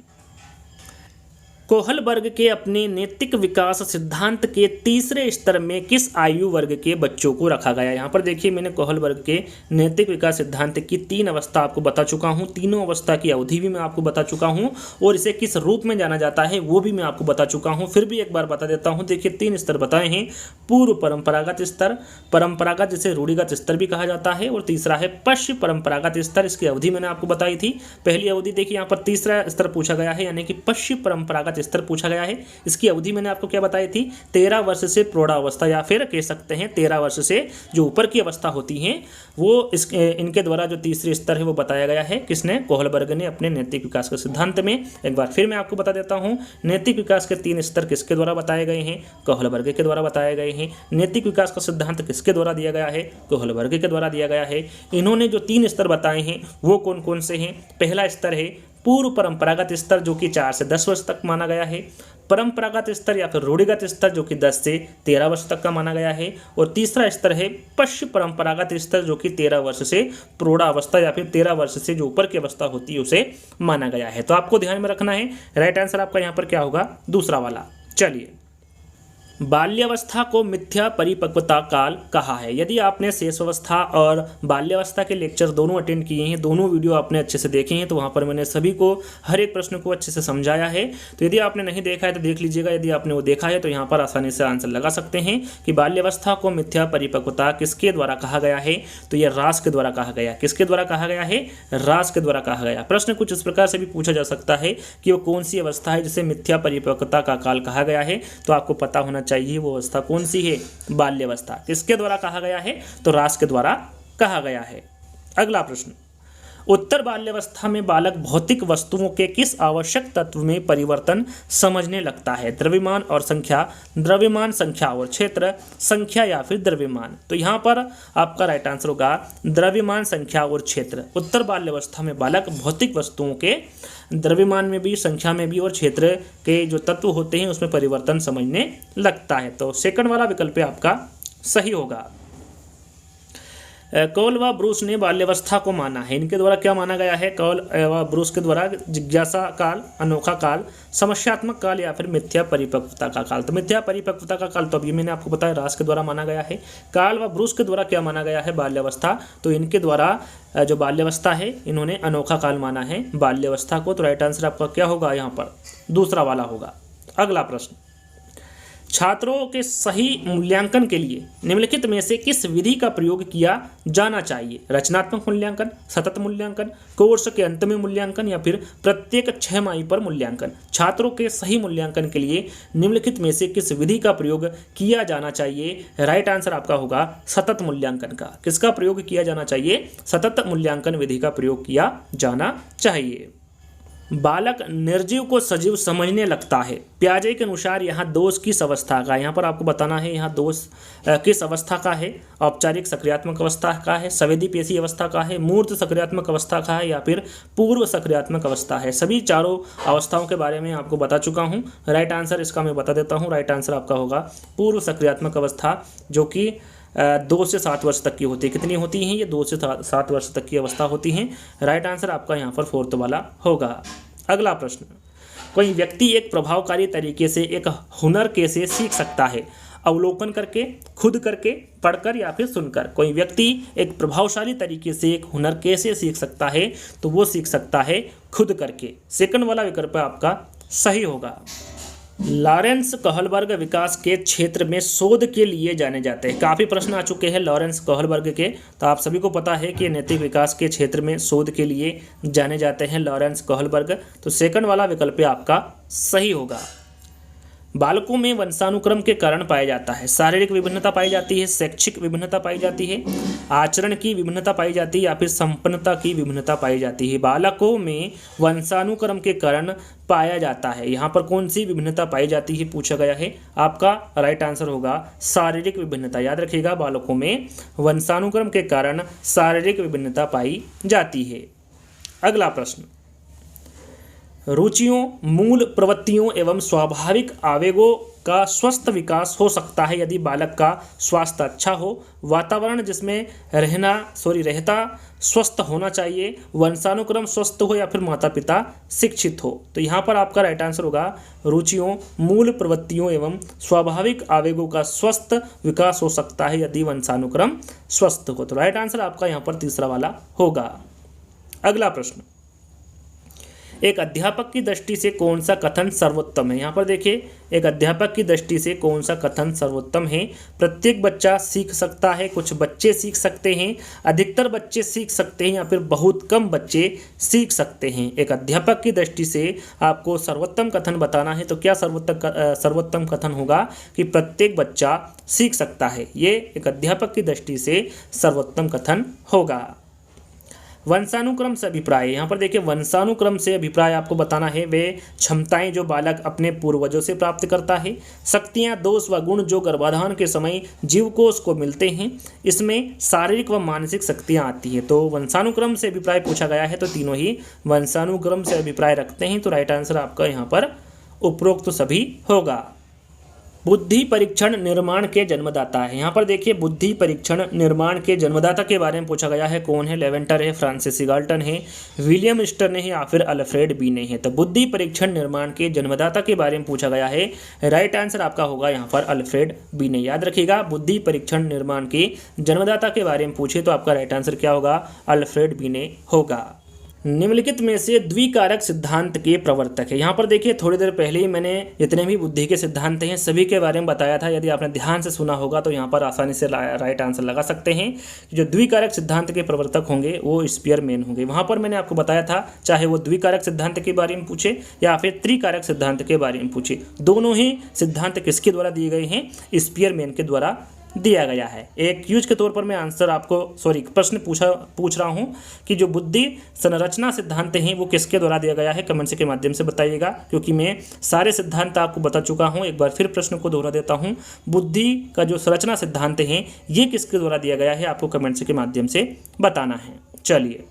कोहलबर्ग के अपने नैतिक विकास सिद्धांत के तीसरे स्तर में किस आयु वर्ग के बच्चों को रखा गया? यहाँ पर देखिए मैंने कोहलबर्ग के नैतिक विकास सिद्धांत की 3 अवस्था आपको बता चुका हूँ, तीनों अवस्था की अवधि भी मैं आपको बता चुका हूँ और इसे किस रूप में जाना जाता है वो भी मैं आपको बता चुका हूँ। फिर भी एक बार बता देता हूँ। देखिए 3 स्तर बताए हैं, पूर्व परंपरागत स्तर, परंपरागत जिसे रूढ़िगत स्तर भी कहा जाता है और तीसरा है पश्चिम परंपरागत स्तर। इसकी अवधि मैंने आपको बताई थी। पहली अवधि देखिए यहाँ पर तीसरा स्तर पूछा गया है यानी कि पश्चिम परंपरागत स्तर पूछा गया है। इसकी अवधि मैंने आपको क्या बताई थी, 13 वर्ष से प्रौढ़ावस्था, या फिर कह सकते हैं 13 वर्ष से जो ऊपर की अवस्था होती हैं वो इनके द्वारा जो तीसरी स्तर है वो बताया गया है। किसने, कोहलबर्ग ने अपने नैतिक विकास के सिद्धांत में। एक बार फिर मैं आपको बता देता हूँ, नैतिक विकास के 3 स्तर किसके द्वारा बताए गए हैं, कोहलबर्ग के द्वारा बताए गए हैं। नैतिक विकास का सिद्धांत किसके द्वारा दिया गया है, कोहलबर्ग के द्वारा दिया गया है। इन्होंने जो 3 स्तर बताए हैं वो कौन कौन से हैं। पहला स्तर है पूर्व परंपरागत स्तर, जो कि 4 से 10 वर्ष तक माना गया है। परंपरागत स्तर या फिर रूढ़िगत स्तर, जो कि 10 से 13 वर्ष तक का माना गया है। और तीसरा स्तर है पश्च परंपरागत स्तर, जो कि 13 वर्ष से प्रौढ़ावस्था या फिर 13 वर्ष से जो ऊपर की अवस्था होती है उसे माना गया है। तो आपको ध्यान में रखना है, राइट आंसर आपका यहाँ पर क्या होगा, दूसरा वाला। चलिए, बाल्यावस्था को मिथ्या परिपक्वता काल कहा है। यदि आपने शेषावस्था और बाल्यावस्था के लेक्चर दोनों अटेंड किए हैं, दोनों वीडियो आपने अच्छे से देखे हैं, तो वहाँ पर मैंने सभी को हर एक प्रश्न को अच्छे से समझाया है। तो यदि आपने नहीं देखा है तो देख लीजिएगा, यदि आपने वो देखा है तो यहाँ पर आसानी से आंसर लगा सकते हैं कि बाल्यावस्था को मिथ्या परिपक्वता किसके द्वारा कहा गया है। तो यह रास के द्वारा कहा गया। किसके द्वारा कहा गया है, रास के द्वारा कहा गया। प्रश्न कुछ इस प्रकार से भी पूछा जा सकता है कि वो कौन सी अवस्था है जिसे मिथ्या परिपक्वता का काल कहा गया है। तो आपको पता होना चाहिए वो अवस्था कौन सी है, बाल्यावस्था। किसके द्वारा कहा गया है, तो रास के द्वारा कहा गया है। अगला प्रश्न, उत्तर बाल्यावस्था में बालक भौतिक वस्तुओं के किस आवश्यक तत्व में परिवर्तन समझने लगता है। द्रव्यमान और संख्या, द्रव्यमान, संख्या और क्षेत्र, संख्या या फिर द्रव्यमान। तो यहाँ पर आपका राइट आंसर होगा द्रव्यमान, संख्या और क्षेत्र। उत्तर बाल्यावस्था में बालक भौतिक वस्तुओं के द्रव्यमान में भी, संख्या में भी और क्षेत्र के जो तत्व होते हैं उसमें परिवर्तन समझने लगता है। तो सेकंड वाला विकल्प आपका सही होगा। कौल व ब्रूस ने बाल्यावस्था को माना है। इनके द्वारा क्या माना गया है, कौल व ब्रूस के द्वारा जिज्ञासा काल, अनोखा काल, समस्यात्मक काल या फिर मिथ्या परिपक्वता का काल। तो मिथ्या परिपक्वता का काल तो अभी मैंने आपको बताया रास के द्वारा माना गया है। काल व ब्रूस के द्वारा क्या माना गया है, बाल्यावस्था। तो इनके द्वारा जो बाल्यावस्था है इन्होंने अनोखा काल माना है बाल्यावस्था को। तो राइट आंसर आपका क्या होगा, यहाँ पर दूसरा वाला होगा। अगला प्रश्न, छात्रों के सही मूल्यांकन के लिए निम्नलिखित में से किस विधि का प्रयोग किया जाना चाहिए। रचनात्मक मूल्यांकन, सतत मूल्यांकन, कोर्स के अंत में मूल्यांकन या फिर प्रत्येक 6 माही पर मूल्यांकन। छात्रों के सही मूल्यांकन के लिए निम्नलिखित में से किस विधि का प्रयोग किया जाना चाहिए। राइट आंसर आपका होगा सतत मूल्यांकन का। किसका प्रयोग किया जाना चाहिए, सतत मूल्यांकन विधि का प्रयोग किया जाना चाहिए। बालक निर्जीव को सजीव समझने लगता है। पियाजे के अनुसार यहाँ दोष किस अवस्था का, यहाँ पर आपको बताना है यहाँ दोष किस अवस्था का है। औपचारिक सक्रियात्मक अवस्था का है, संवेदी पेशी अवस्था का है, मूर्त सक्रियात्मक अवस्था का है या फिर पूर्व सक्रियात्मक अवस्था है। सभी चारों अवस्थाओं के बारे में आपको बता चुका हूँ। राइट आंसर इसका मैं बता देता हूँ। राइट आंसर आपका होगा पूर्व सक्रियात्मक अवस्था, जो कि 2 से 7 वर्ष तक की होती है। कितनी होती हैं ये, 2 से 7 वर्ष तक की अवस्था होती हैं। राइट आंसर आपका यहाँ पर 4th वाला होगा। अगला प्रश्न, कोई व्यक्ति एक प्रभावकारी तरीके से एक हुनर कैसे सीख सकता है। अवलोकन करके, खुद करके, पढ़कर या फिर सुनकर। कोई व्यक्ति एक प्रभावशाली तरीके से एक हुनर कैसे सीख सकता है, तो वो सीख सकता है खुद करके। सेकंड वाला विकल्प आपका सही होगा। लॉरेंस कोहलबर्ग विकास के क्षेत्र में शोध के लिए जाने जाते हैं। काफ़ी प्रश्न आ चुके हैं लॉरेंस कोहलबर्ग के, तो आप सभी को पता है कि नैतिक विकास के क्षेत्र में शोध के लिए जाने जाते हैं लॉरेंस कोहलबर्ग। तो सेकंड वाला विकल्प आपका सही होगा। बालकों में वंशानुक्रम के कारण पाया जाता है। शारीरिक विभिन्नता पाई जाती है, शैक्षिक विभिन्नता पाई जाती है, आचरण की विभिन्नता पाई जाती है या फिर संपन्नता की विभिन्नता पाई जाती है। बालकों में वंशानुक्रम के कारण पाया जाता है। यहाँ पर कौन सी विभिन्नता पाई जाती है पूछा गया है। आपका राइट आंसर होगा शारीरिक विभिन्नता। याद रखिएगा, बालकों में वंशानुक्रम के कारण शारीरिक विभिन्नता पाई जाती है। अगला प्रश्न, रुचियों, मूल प्रवृत्तियों एवं स्वाभाविक आवेगों का स्वस्थ विकास हो सकता है यदि बालक का स्वास्थ्य अच्छा हो, वातावरण जिसमें रहता स्वस्थ होना चाहिए, वंशानुक्रम स्वस्थ हो या फिर माता पिता शिक्षित हो। तो यहाँ पर आपका राइट आंसर होगा रुचियों, मूल प्रवृत्तियों एवं स्वाभाविक आवेगों का स्वस्थ विकास हो सकता है यदि वंशानुक्रम स्वस्थ हो। तो राइट आंसर आपका यहाँ पर तीसरा वाला होगा। अगला प्रश्न, एक अध्यापक की दृष्टि से कौन सा कथन सर्वोत्तम है? यहाँ पर देखिए, एक अध्यापक की दृष्टि से कौन सा कथन सर्वोत्तम है? प्रत्येक बच्चा सीख सकता है, कुछ बच्चे सीख सकते हैं, अधिकतर बच्चे सीख सकते हैं या फिर बहुत कम बच्चे सीख सकते हैं। एक अध्यापक की दृष्टि से आपको सर्वोत्तम कथन बताना है तो क्या सर्वोत्तम कथन होगा कि प्रत्येक बच्चा सीख सकता है। ये एक अध्यापक की दृष्टि से सर्वोत्तम कथन होगा। वंशानुक्रम से अभिप्राय, यहाँ पर देखिए वंशानुक्रम से अभिप्राय आपको बताना है वे क्षमताएं जो बालक अपने पूर्वजों से प्राप्त करता है, शक्तियां, दोष व गुण जो गर्भाधान के समय जीवकोश को मिलते हैं, इसमें शारीरिक व मानसिक शक्तियां आती है। तो वंशानुक्रम से अभिप्राय पूछा गया है तो तीनों ही वंशानुक्रम से अभिप्राय रखते हैं। तो राइट आंसर आपका यहाँ पर उपरोक्त सभी होगा। बुद्धि परीक्षण निर्माण के जन्मदाता है। यहाँ पर देखिए बुद्धि परीक्षण निर्माण के जन्मदाता के बारे में पूछा गया है। कौन है? लेवेंटर है, फ्रांसिस गाल्टन है, विलियम स्टर्न है या फिर अल्फ्रेड बीने है। तो बुद्धि परीक्षण निर्माण के जन्मदाता के बारे में पूछा गया है। राइट आंसर आपका होगा यहाँ पर अल्फ्रेड बीने। याद रखिएगा, बुद्धि परीक्षण निर्माण के जन्मदाता के बारे में पूछे तो आपका राइट आंसर क्या होगा? अल्फ्रेड बीने होगा। निम्नलिखित में से द्विकारक सिद्धांत के प्रवर्तक है। यहाँ पर देखिए थोड़ी देर पहले ही मैंने जितने भी बुद्धि के सिद्धांत हैं सभी के बारे में बताया था। यदि आपने ध्यान से सुना होगा तो यहाँ पर आसानी से राइट आंसर लगा सकते हैं। जो द्विकारक सिद्धांत के प्रवर्तक होंगे वो स्पीयरमैन होंगे। वहाँ पर मैंने आपको बताया था चाहे वो द्विकारक सिद्धांत के बारे में पूछे या फिर त्रिकारक सिद्धांत के बारे में पूछे, दोनों ही सिद्धांत किसके द्वारा दिए गए हैं? स्पीयरमैन के द्वारा दिया गया है। एक यूज के तौर पर मैं आंसर आपको प्रश्न पूछ रहा हूं कि जो बुद्धि संरचना सिद्धांत हैं वो किसके द्वारा दिया गया है? कमेंट्स के माध्यम से बताइएगा, क्योंकि मैं सारे सिद्धांत आपको बता चुका हूं। एक बार फिर प्रश्न को दोहरा देता हूं, बुद्धि का जो संरचना सिद्धांत है ये किसके द्वारा दिया गया है? आपको कमेंट्स के माध्यम से बताना है। चलिए,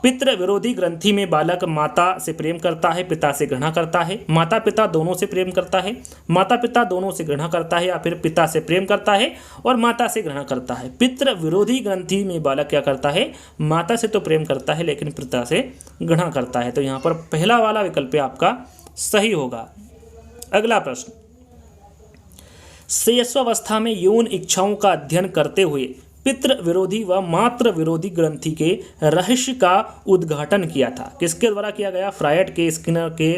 पितृ विरोधी ग्रंथि में बालक माता से प्रेम करता है, पिता से घृणा करता है, माता पिता दोनों से प्रेम करता है, माता पिता दोनों से घृणा करता है या फिर पिता से प्रेम करता है और माता से घृणा करता है। पितृ विरोधी ग्रंथि में बालक क्या करता है? माता से तो प्रेम करता है लेकिन पिता से घृणा करता है। तो यहाँ पर पहला वाला विकल्प आपका सही होगा। अगला प्रश्न, शैशवावस्था में यौन इच्छाओं का अध्ययन करते हुए पितृ विरोधी व मातृ विरोधी ग्रंथि के रहस्य का उद्घाटन किया था? किसके द्वारा किया गया? फ्रायड के, स्किनर के,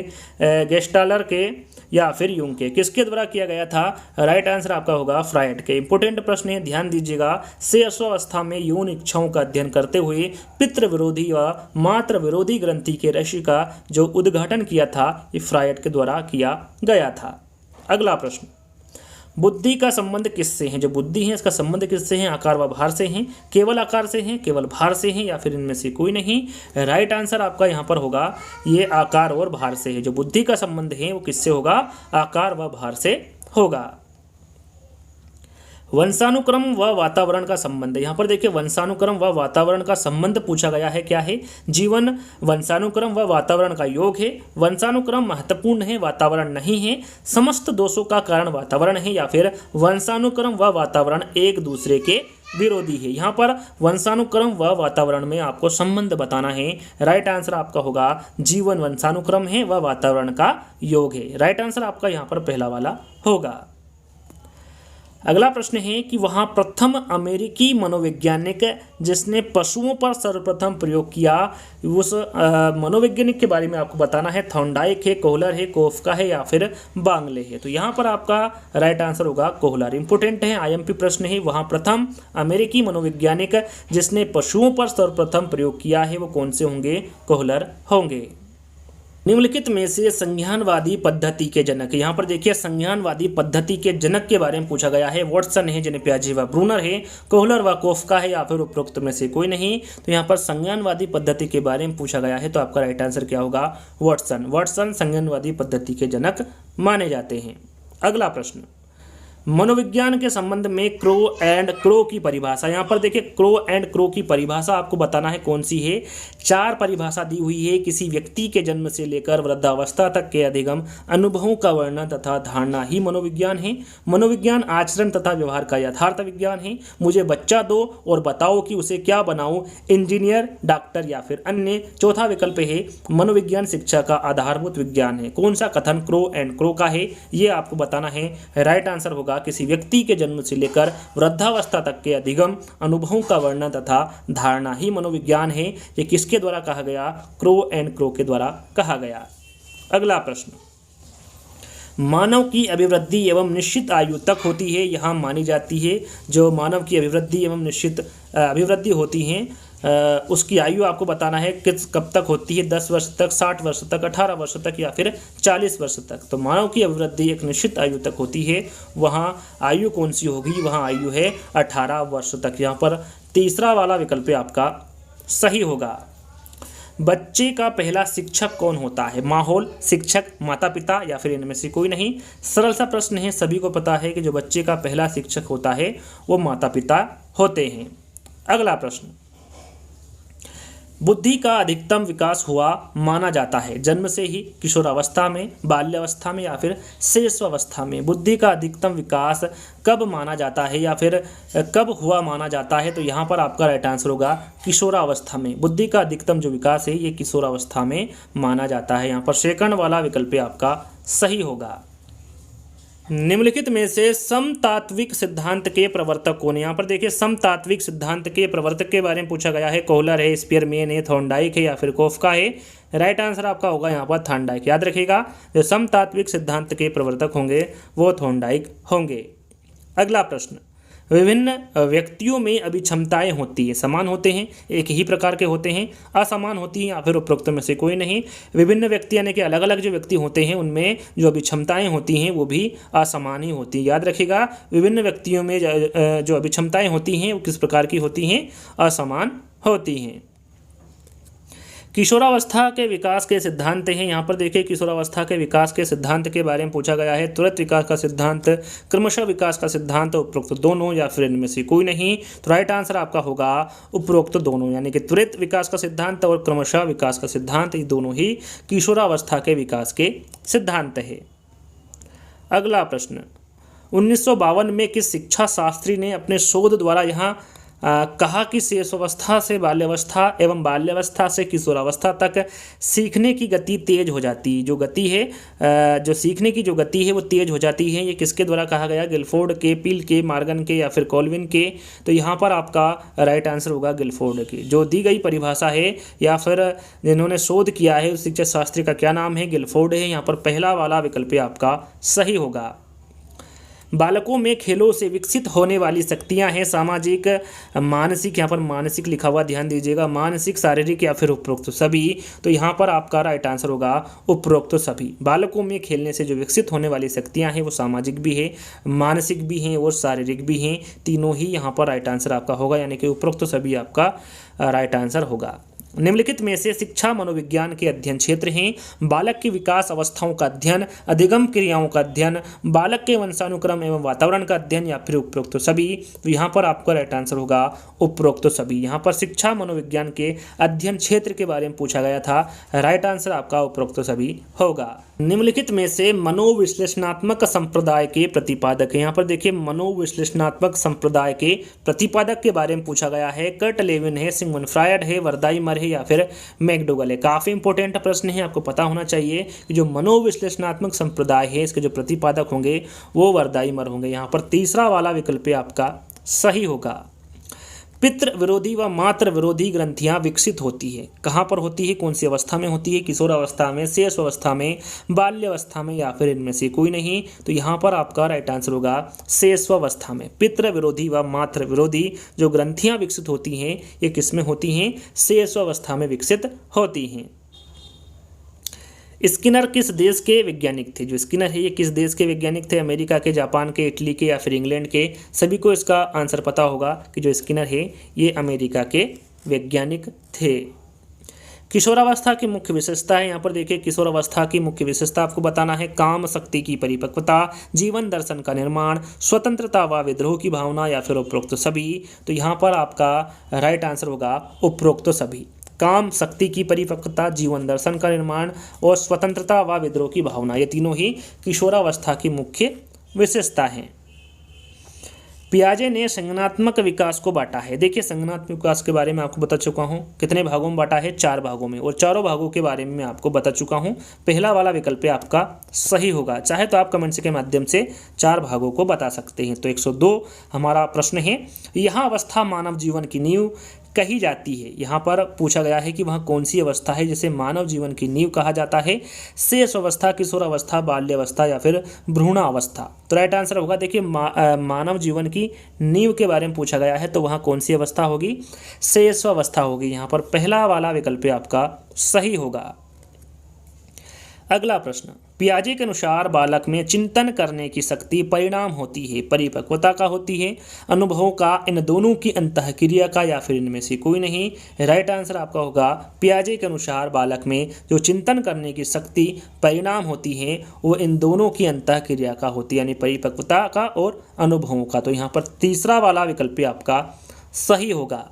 गेस्टालर के या फिर यूंग के? किसके द्वारा किया गया था? राइट आंसर आपका होगा फ्रायड के। इंपोर्टेंट प्रश्न है, ध्यान दीजिएगा। शैशवावस्था में यौन इच्छाओं का अध्ययन करते हुए पितृ विरोधी व मातृ विरोधी ग्रंथि के रहस्य का जो उद्घाटन किया था ये फ्रायड के द्वारा किया गया था। अगला प्रश्न, बुद्धि का संबंध किससे है? जो बुद्धि है इसका संबंध किससे है? आकार व भार से हैं, केवल आकार से हैं, केवल भार से हैं या फिर इनमें से कोई नहीं? राइट आंसर आपका यहाँ पर होगा ये आकार और भार से है। जो बुद्धि का संबंध है वो किससे होगा? आकार व भार से होगा। वंशानुक्रम व वातावरण का संबंध, यहाँ पर देखिए वंशानुक्रम व वातावरण का संबंध पूछा गया है। क्या है? जीवन वंशानुक्रम व वातावरण का योग है, वंशानुक्रम महत्वपूर्ण है, वातावरण नहीं है, समस्त दोषों का कारण वातावरण है या फिर वंशानुक्रम व वातावरण एक दूसरे के विरोधी है। यहाँ पर वंशानुक्रम व वातावरण में आपको संबंध बताना है। राइट आंसर आपका होगा जीवन वंशानुक्रम है व वातावरण का योग है। राइट आंसर आपका यहाँ पर पहला वाला होगा। अगला प्रश्न है कि वहाँ प्रथम अमेरिकी मनोवैज्ञानिक जिसने पशुओं पर सर्वप्रथम प्रयोग किया, उस मनोवैज्ञानिक के बारे में आपको बताना है। थॉर्नडाइक है, कोहलर है, कोफका है या फिर बांगले है? तो यहाँ पर आपका राइट आंसर होगा कोहलर। इंपोर्टेंट है, आईएमपी प्रश्न है। वहाँ प्रथम अमेरिकी मनोवैज्ञानिक जिसने पशुओं पर सर्वप्रथम प्रयोग किया है वो कौन से होंगे? कोहलर होंगे। निम्नलिखित में से संज्ञानवादी पद्धति के जनक, यहाँ पर देखिए संज्ञानवादी पद्धति के जनक के बारे में पूछा गया है। वाटसन है, जेने पियाजे व ब्रूनर है, कोहलर व कोफका है या फिर उपरोक्त में से कोई नहीं? तो यहाँ पर संज्ञानवादी पद्धति के बारे में पूछा गया है तो आपका राइट आंसर क्या होगा? वाटसन। वाटसन संज्ञानवादी पद्धति के जनक माने जाते हैं। अगला प्रश्न, मनोविज्ञान के संबंध में क्रो एंड क्रो की परिभाषा, यहाँ पर देखिए क्रो एंड क्रो की परिभाषा आपको बताना है कौन सी है। 4 परिभाषा दी हुई है। किसी व्यक्ति के जन्म से लेकर वृद्धावस्था तक के अधिगम अनुभवों का वर्णन तथा धारणा ही मनोविज्ञान है। मनोविज्ञान आचरण तथा व्यवहार का यथार्थ विज्ञान है। मुझे बच्चा दो और बताओ कि उसे क्या बनाऊं, इंजीनियर, डॉक्टर या फिर अन्य। चौथा विकल्प है मनोविज्ञान शिक्षा का आधारभूत विज्ञान है। कौन सा कथन क्रो एंड क्रो का है ये आपको बताना है। राइट आंसर होगा होगा किसी व्यक्ति के जन्म से लेकर वृद्धावस्था तक के अधिगम अनुभवों का वर्णन तथा धारणा ही मनोविज्ञान है। ये किसके द्वारा कहा गया? क्रो एंड क्रो के द्वारा कहा गया। अगला प्रश्न, मानव की अभिवृद्धि एवं निश्चित आयु तक होती है, यहाँ मानी जाती है जो मानव की अभिवृद्धि एवं निश्चित अभिवृद्धि होती हैं उसकी आयु आपको बताना है किस कब तक होती है, 10 वर्ष तक, 60 वर्ष तक, 18 वर्ष तक या फिर 40 वर्ष तक। तो मानव की अभिवृद्धि एक निश्चित आयु तक होती है, वहाँ आयु कौन सी होगी? वहाँ आयु है 18 वर्ष तक। यहाँ पर तीसरा वाला विकल्प आपका सही होगा। बच्चे का पहला शिक्षक कौन होता है? माहौल, शिक्षक, माता पिता या फिर इनमें से कोई नहीं। सरल सा प्रश्न है, सभी को पता है कि जो बच्चे का पहला शिक्षक होता है वो माता पिता होते हैं। अगला प्रश्न, बुद्धि का अधिकतम विकास हुआ माना जाता है जन्म से ही, किशोरावस्था में, बाल्यावस्था में या फिर शैशवावस्था में। बुद्धि का अधिकतम विकास कब माना जाता है या फिर कब हुआ माना जाता है? तो यहाँ पर आपका राइट आंसर होगा किशोरावस्था में। बुद्धि का अधिकतम जो विकास है ये किशोरावस्था में माना जाता है। यहाँ पर सेकंड वाला विकल्प आपका सही होगा। निम्नलिखित में से समतात्विक सिद्धांत के प्रवर्तक कौन है? यहाँ पर देखिए समतात्विक सिद्धांत के प्रवर्तक के बारे में पूछा गया है। कोहलर है, स्पीयरमैन है, थॉर्नडाइक है या फिर कोफका है। राइट आंसर आपका होगा यहाँ पर थॉर्नडाइक। याद रखिएगा जो समतात्विक सिद्धांत के प्रवर्तक होंगे वो थॉर्नडाइक होंगे। अगला प्रश्न, विभिन्न व्यक्तियों में अभिक्षमताएं होती है, समान होते हैं, एक ही प्रकार के होते हैं, असमान होती हैं या फिर उपरोक्त में से कोई नहीं। विभिन्न व्यक्ति यानी कि अलग अलग जो व्यक्ति होते हैं उनमें जो अभिक्षमताएं होती हैं वो भी असमान ही होती हैं। याद रखिएगा विभिन्न व्यक्तियों में जो अभिक्षमताएं होती हैं वो किस प्रकार की होती हैं? असमान होती हैं। किशोरावस्था के विकास के सिद्धांत हैं। यहाँ पर देखिए किशोरावस्था के विकास के सिद्धांत के बारे में पूछा गया है। त्वरित विकास का सिद्धांत, क्रमशः विकास का सिद्धांत, उपरोक्त दोनों या फिर इनमें से कोई नहीं। तो राइट आंसर आपका होगा उपरोक्त दोनों, यानी कि त्वरित विकास का सिद्धांत और क्रमशः विकास का सिद्धांत, ये दोनों ही किशोरावस्था के विकास के सिद्धांत है। अगला प्रश्न, 1952 में किस शिक्षा शास्त्री ने अपने शोध द्वारा यहाँ कहा कि शैशवावस्था से बाल्यावस्था एवं बाल्यावस्था से किशोरावस्था तक सीखने की गति तेज हो जाती है। जो गति है जो सीखने की जो गति है वो तेज हो जाती है। ये किसके द्वारा कहा गया? गिलफोर्ड के, पील के, मॉर्गन के या फिर कॉल्विन के। तो यहाँ पर आपका राइट आंसर होगा गिलफोर्ड की। जो दी गई परिभाषा है या फिर जिन्होंने शोध किया है उस शिक्षा शास्त्री का क्या नाम है? गिलफोर्ड है। यहाँ पर पहला वाला विकल्प आपका सही होगा। बालकों में खेलों से विकसित होने वाली शक्तियां हैं सामाजिक, मानसिक, यहाँ पर मानसिक लिखा हुआ ध्यान दीजिएगा, मानसिक, शारीरिक या फिर उपरोक्त सभी। तो यहाँ पर आपका राइट आंसर होगा उपरोक्त सभी। बालकों में खेलने से जो विकसित होने वाली शक्तियां हैं वो सामाजिक भी है, मानसिक भी हैं और शारीरिक भी हैं। तीनों ही यहाँ पर राइट आंसर आपका होगा, यानी कि उपरोक्त सभी आपका राइट आंसर होगा। निम्नलिखित में से शिक्षा मनोविज्ञान के अध्ययन क्षेत्र हैं। बालक की विकास अवस्थाओं का अध्ययन, अधिगम क्रियाओं का अध्ययन, बालक के वंशानुक्रम एवं वातावरण का अध्ययन या फिर उपरोक्त सभी। तो यहाँ पर आपका राइट आंसर होगा उपरोक्त सभी। यहाँ पर शिक्षा मनोविज्ञान के अध्ययन क्षेत्र के बारे में पूछा गया था, राइट आंसर आपका उपरोक्त सभी होगा। निम्नलिखित में से मनोविश्लेषणात्मक संप्रदाय के प्रतिपादक, यहाँ पर देखिए मनोविश्लेषणात्मक संप्रदाय के प्रतिपादक के बारे में पूछा गया है। कर्ट लेविन है, सिगमंड फ्रायड है, वर्दाइमर है या फिर मैकडोगल है। काफी इंपॉर्टेंट प्रश्न है, आपको पता होना चाहिए कि जो मनोविश्लेषणात्मक संप्रदाय है इसके जो प्रतिपादक होंगे वो वर्दाइमर होंगे। यहाँ पर तीसरा वाला विकल्प आपका सही होगा। पितृ विरोधी व मातृ विरोधी ग्रंथियां विकसित होती है, कहाँ पर होती है, कौन सी अवस्था में होती है? किशोरावस्था में, शैशवावस्था में, बाल्यावस्था में या फिर इनमें से कोई नहीं। तो यहाँ पर आपका राइट आंसर होगा शैशवावस्था में। पितृ विरोधी व मातृ विरोधी जो ग्रंथियां विकसित होती हैं ये किस में होती हैं? शैशवावस्था में विकसित होती हैं। स्किनर किस देश के वैज्ञानिक थे? जो स्किनर है ये किस देश के वैज्ञानिक थे? अमेरिका के, जापान के, इटली के या फिर इंग्लैंड के? सभी को इसका आंसर पता होगा कि जो स्किनर है ये अमेरिका के वैज्ञानिक थे। किशोरावस्था की मुख्य विशेषता है, यहाँ पर देखिए किशोरावस्था की मुख्य विशेषता आपको बताना है। काम शक्ति की परिपक्वता, जीवन दर्शन का निर्माण, स्वतंत्रता व विद्रोह की भावना या फिर उपरोक्त सभी। तो यहाँ पर आपका राइट आंसर होगा उपरोक्त सभी। काम शक्ति की परिपक्वता, जीवन दर्शन का निर्माण और स्वतंत्रता व विद्रोह की भावना, ये तीनों ही किशोरावस्था की मुख्य विशेषता हैं। पियाजे ने संज्ञानात्मक विकास को बांटा है। देखिए संज्ञानात्मक विकास के बारे में आपको बता चुका हूँ, कितने भागों में बांटा है, 4 भागों में, और चारों भागों के बारे में मैं आपको बता चुका हूँ। पहला वाला विकल्प आपका सही होगा। चाहे तो आप कमेंट्स के माध्यम से 4 भागों को बता सकते हैं। तो 102 हमारा प्रश्न है, यहाँ अवस्था मानव जीवन की नींव कही जाती है। यहाँ पर पूछा गया है कि वह कौन सी अवस्था है जिसे मानव जीवन की नींव कहा जाता है। शेष अवस्था, किशोरावस्था, बाल्यावस्था या फिर भ्रूणावस्था। तो राइट आंसर होगा, देखिए मानव जीवन की नींव के बारे में पूछा गया है, तो वहाँ कौन सी अवस्था होगी, शेष अवस्था होगी। यहाँ पर पहला वाला विकल्प आपका सही होगा। अगला प्रश्न, पियाजे के अनुसार बालक में चिंतन करने की शक्ति परिणाम होती है, परिपक्वता का होती है, अनुभवों का, इन दोनों की अंतःक्रिया का, या फिर इनमें से कोई नहीं। राइट आंसर आपका होगा, पियाजे के अनुसार बालक में जो चिंतन करने की शक्ति परिणाम होती है वो इन दोनों की अंतःक्रिया का होती है, यानी परिपक्वता का और अनुभवों का। तो यहाँ पर तीसरा वाला विकल्प आपका सही होगा।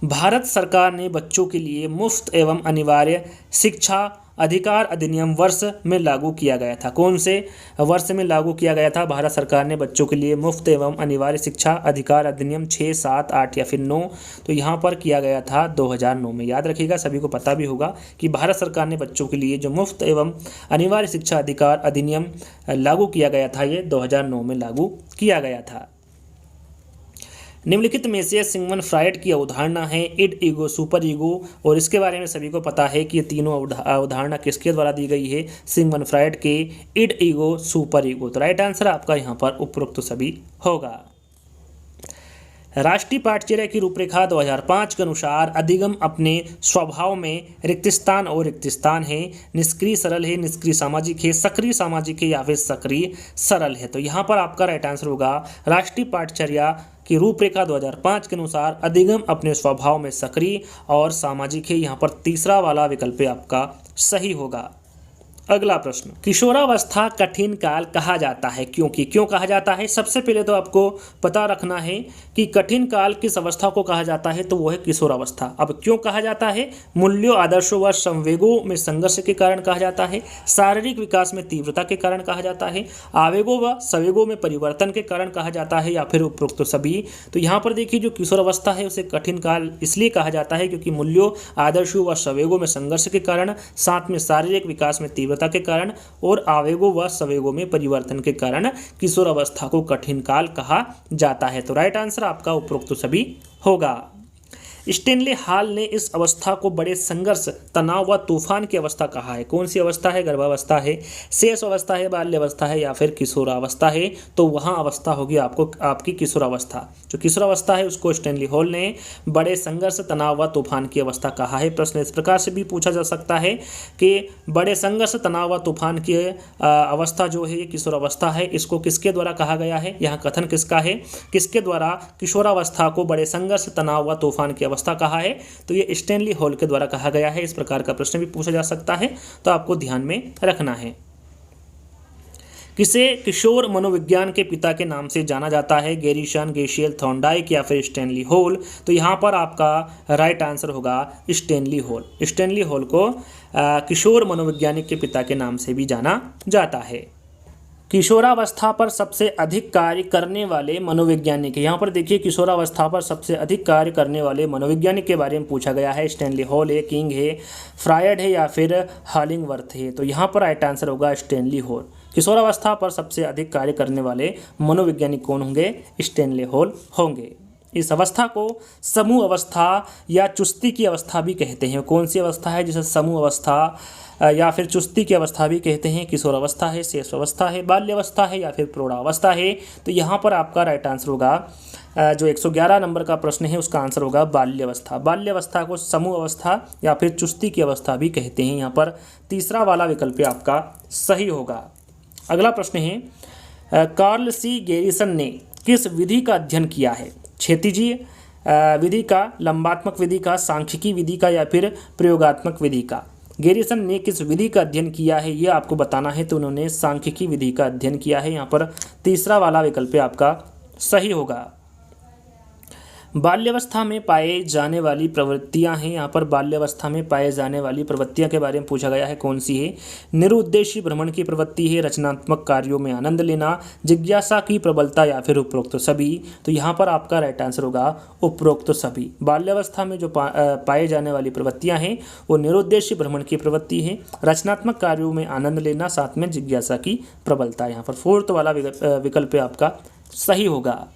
भारत सरकार ने बच्चों के लिए मुफ्त एवं अनिवार्य शिक्षा अधिकार अधिनियम वर्ष में लागू किया गया था। कौन से वर्ष में लागू किया गया था? भारत सरकार ने बच्चों के लिए मुफ्त एवं अनिवार्य शिक्षा अधिकार अधिनियम 6, 7, 8 या फिर 9। तो यहाँ पर किया गया था 2009 में। याद रखिएगा, सभी को पता भी होगा कि भारत सरकार ने बच्चों के लिए जो मुफ्त एवं अनिवार्य शिक्षा अधिकार अधिनियम लागू किया गया था, ये 2009 में लागू किया गया था। निम्नलिखित में से सिगमंड फ्रायड की अवधारणा है इड, ईगो, सुपर ईगो, और इसके बारे में सभी को पता है कि ये तीनों अवधारणा किसके द्वारा दी गई है? सिगमंड फ्रायड के इड, ईगो, सुपर ईगो। तो राइट आंसर आपका यहाँ पर उपरोक्त सभी होगा। राष्ट्रीय पाठ्यचर्या की रूपरेखा 2005 के अनुसार अधिगम अपने स्वभाव में रिक्तस्थान और रिक्तस्थान है, निष्क्रिय सरल है, निष्क्रिय सामाजिक है, सक्रिय सामाजिक है या फिर सक्रिय सरल है। तो यहाँ पर आपका राइट आंसर होगा, राष्ट्रीय पाठ्यचर्या की रूपरेखा 2005 के अनुसार अधिगम अपने स्वभाव में सक्रिय और सामाजिक है। यहाँ पर तीसरा वाला विकल्प आपका सही होगा। अगला प्रश्न, किशोरावस्था कठिन काल कहा जाता है, क्योंकि क्यों कहा जाता है? सबसे पहले तो आपको पता रखना है कि कठिन काल किस अवस्था को कहा जाता है, तो वो है किशोरावस्था। अब क्यों कहा जाता है? मूल्यों, आदर्शों व संवेगों में संघर्ष के कारण कहा जाता है, शारीरिक विकास में तीव्रता के कारण कहा जाता है, आवेगों व संवेगों में परिवर्तन के कारण कहा जाता है, या फिर उपरोक्त सभी। तो यहाँ पर देखिए, जो किशोरावस्था है उसे कठिन काल इसलिए कहा जाता है क्योंकि मूल्यों, आदर्शों व संवेगों में संघर्ष के कारण, साथ में शारीरिक विकास में तीव्रता के कारण और आवेगों व संवेगों में परिवर्तन के कारण किशोर अवस्था को कठिन काल कहा जाता है। तो राइट आंसर आपका उपरोक्त सभी होगा। स्टेनले हॉल ने इस अवस्था को बड़े संघर्ष, तनाव व तूफान की अवस्था कहा है। कौन सी अवस्था है? गर्भावस्था है, शेष अवस्था है, बाल्यावस्था है या फिर किशोरावस्था है? तो वहाँ अवस्था होगी आपको आपकी किशोरावस्था। जो किशोरावस्था है उसको स्टेनले हॉल ने बड़े संघर्ष, तनाव व तूफान की अवस्था कहा है। प्रश्न इस प्रकार से भी पूछा जा सकता है कि बड़े संघर्ष, तनाव व तूफान की अवस्था जो है ये किशोरावस्था है, इसको किसके द्वारा कहा गया है? यहाँ कथन किसका है? किसके द्वारा किशोरावस्था को बड़े संघर्ष, तनाव व तूफान की अवस्था कहा है? तो ये स्टेनली हॉल के द्वारा कहा गया है। इस प्रकार का प्रश्न भी पूछा जा सकता है, तो आपको ध्यान में रखना है। किसे किशोर मनोविज्ञान के पिता के नाम से जाना जाता है? गैरिसन, गेशियल, थॉर्नडाइक या फिर स्टेनली हॉल? तो यहाँ पर आपका राइट आंसर होगा स्टेनली हॉल। स्टेनली हॉल को किशोर मनोवैज्ञानिक के पिता के नाम से भी जाना जाता है। किशोरावस्था पर सबसे अधिक कार्य करने वाले मनोवैज्ञानिक, यहाँ पर देखिए किशोरावस्था पर सबसे अधिक कार्य करने वाले मनोवैज्ञानिक के बारे में पूछा गया है। स्टेनली हॉल है, किंग है, फ्रायड है या फिर हॉलिंगवर्थ है? तो यहाँ पर राइट आंसर होगा स्टेनली हॉल। किशोरावस्था पर सबसे अधिक कार्य करने वाले मनोवैज्ञानिक कौन होंगे? स्टेनली हॉल होंगे। इस अवस्था को समूह अवस्था या चुस्ती की अवस्था भी कहते हैं। कौन सी अवस्था है जिसे समूह अवस्था या फिर चुस्ती की अवस्था भी कहते हैं? किशोरावस्था है, शेष अवस्था है, बाल्यावस्था है या फिर प्रौढ़ावस्था है? तो यहाँ पर आपका राइट आंसर होगा, जो 111 नंबर का प्रश्न है उसका आंसर होगा बाल्यावस्था। बाल्यावस्था को समूह अवस्था या फिर चुस्ती की अवस्था भी कहते हैं। यहाँ पर तीसरा वाला विकल्प आपका सही होगा। अगला प्रश्न है, कार्ल सी गैरिसन ने किस विधि का अध्ययन किया है? क्षैतिजीय विधि का, लंबात्मक विधि का, सांख्यिकी विधि का या फिर प्रयोगात्मक विधि का? गैरिसन ने किस विधि का अध्ययन किया है ये आपको बताना है, तो उन्होंने सांख्यिकी विधि का अध्ययन किया है। यहाँ पर तीसरा वाला विकल्प आपका सही होगा। बाल्यावस्था में पाए जाने वाली प्रवृत्तियां हैं। यहाँ पर बाल्यावस्था में पाए जाने वाली प्रवृत्तियां के बारे में पूछा गया है, कौन सी है? निरुद्देश्य भ्रमण की प्रवृत्ति है, रचनात्मक कार्यों में आनंद लेना, जिज्ञासा की प्रबलता या फिर उपरोक्त सभी। तो यहाँ पर आपका राइट आंसर होगा उपरोक्त सभी। बाल्यावस्था में जो पाए जाने वाली प्रवृत्तियां हैं वो निरुद्देश्य भ्रमण की प्रवृत्ति है, रचनात्मक कार्यों में आनंद लेना, साथ में जिज्ञासा की प्रबलता। यहाँ पर फोर्थ वाला विकल्प आपका सही होगा।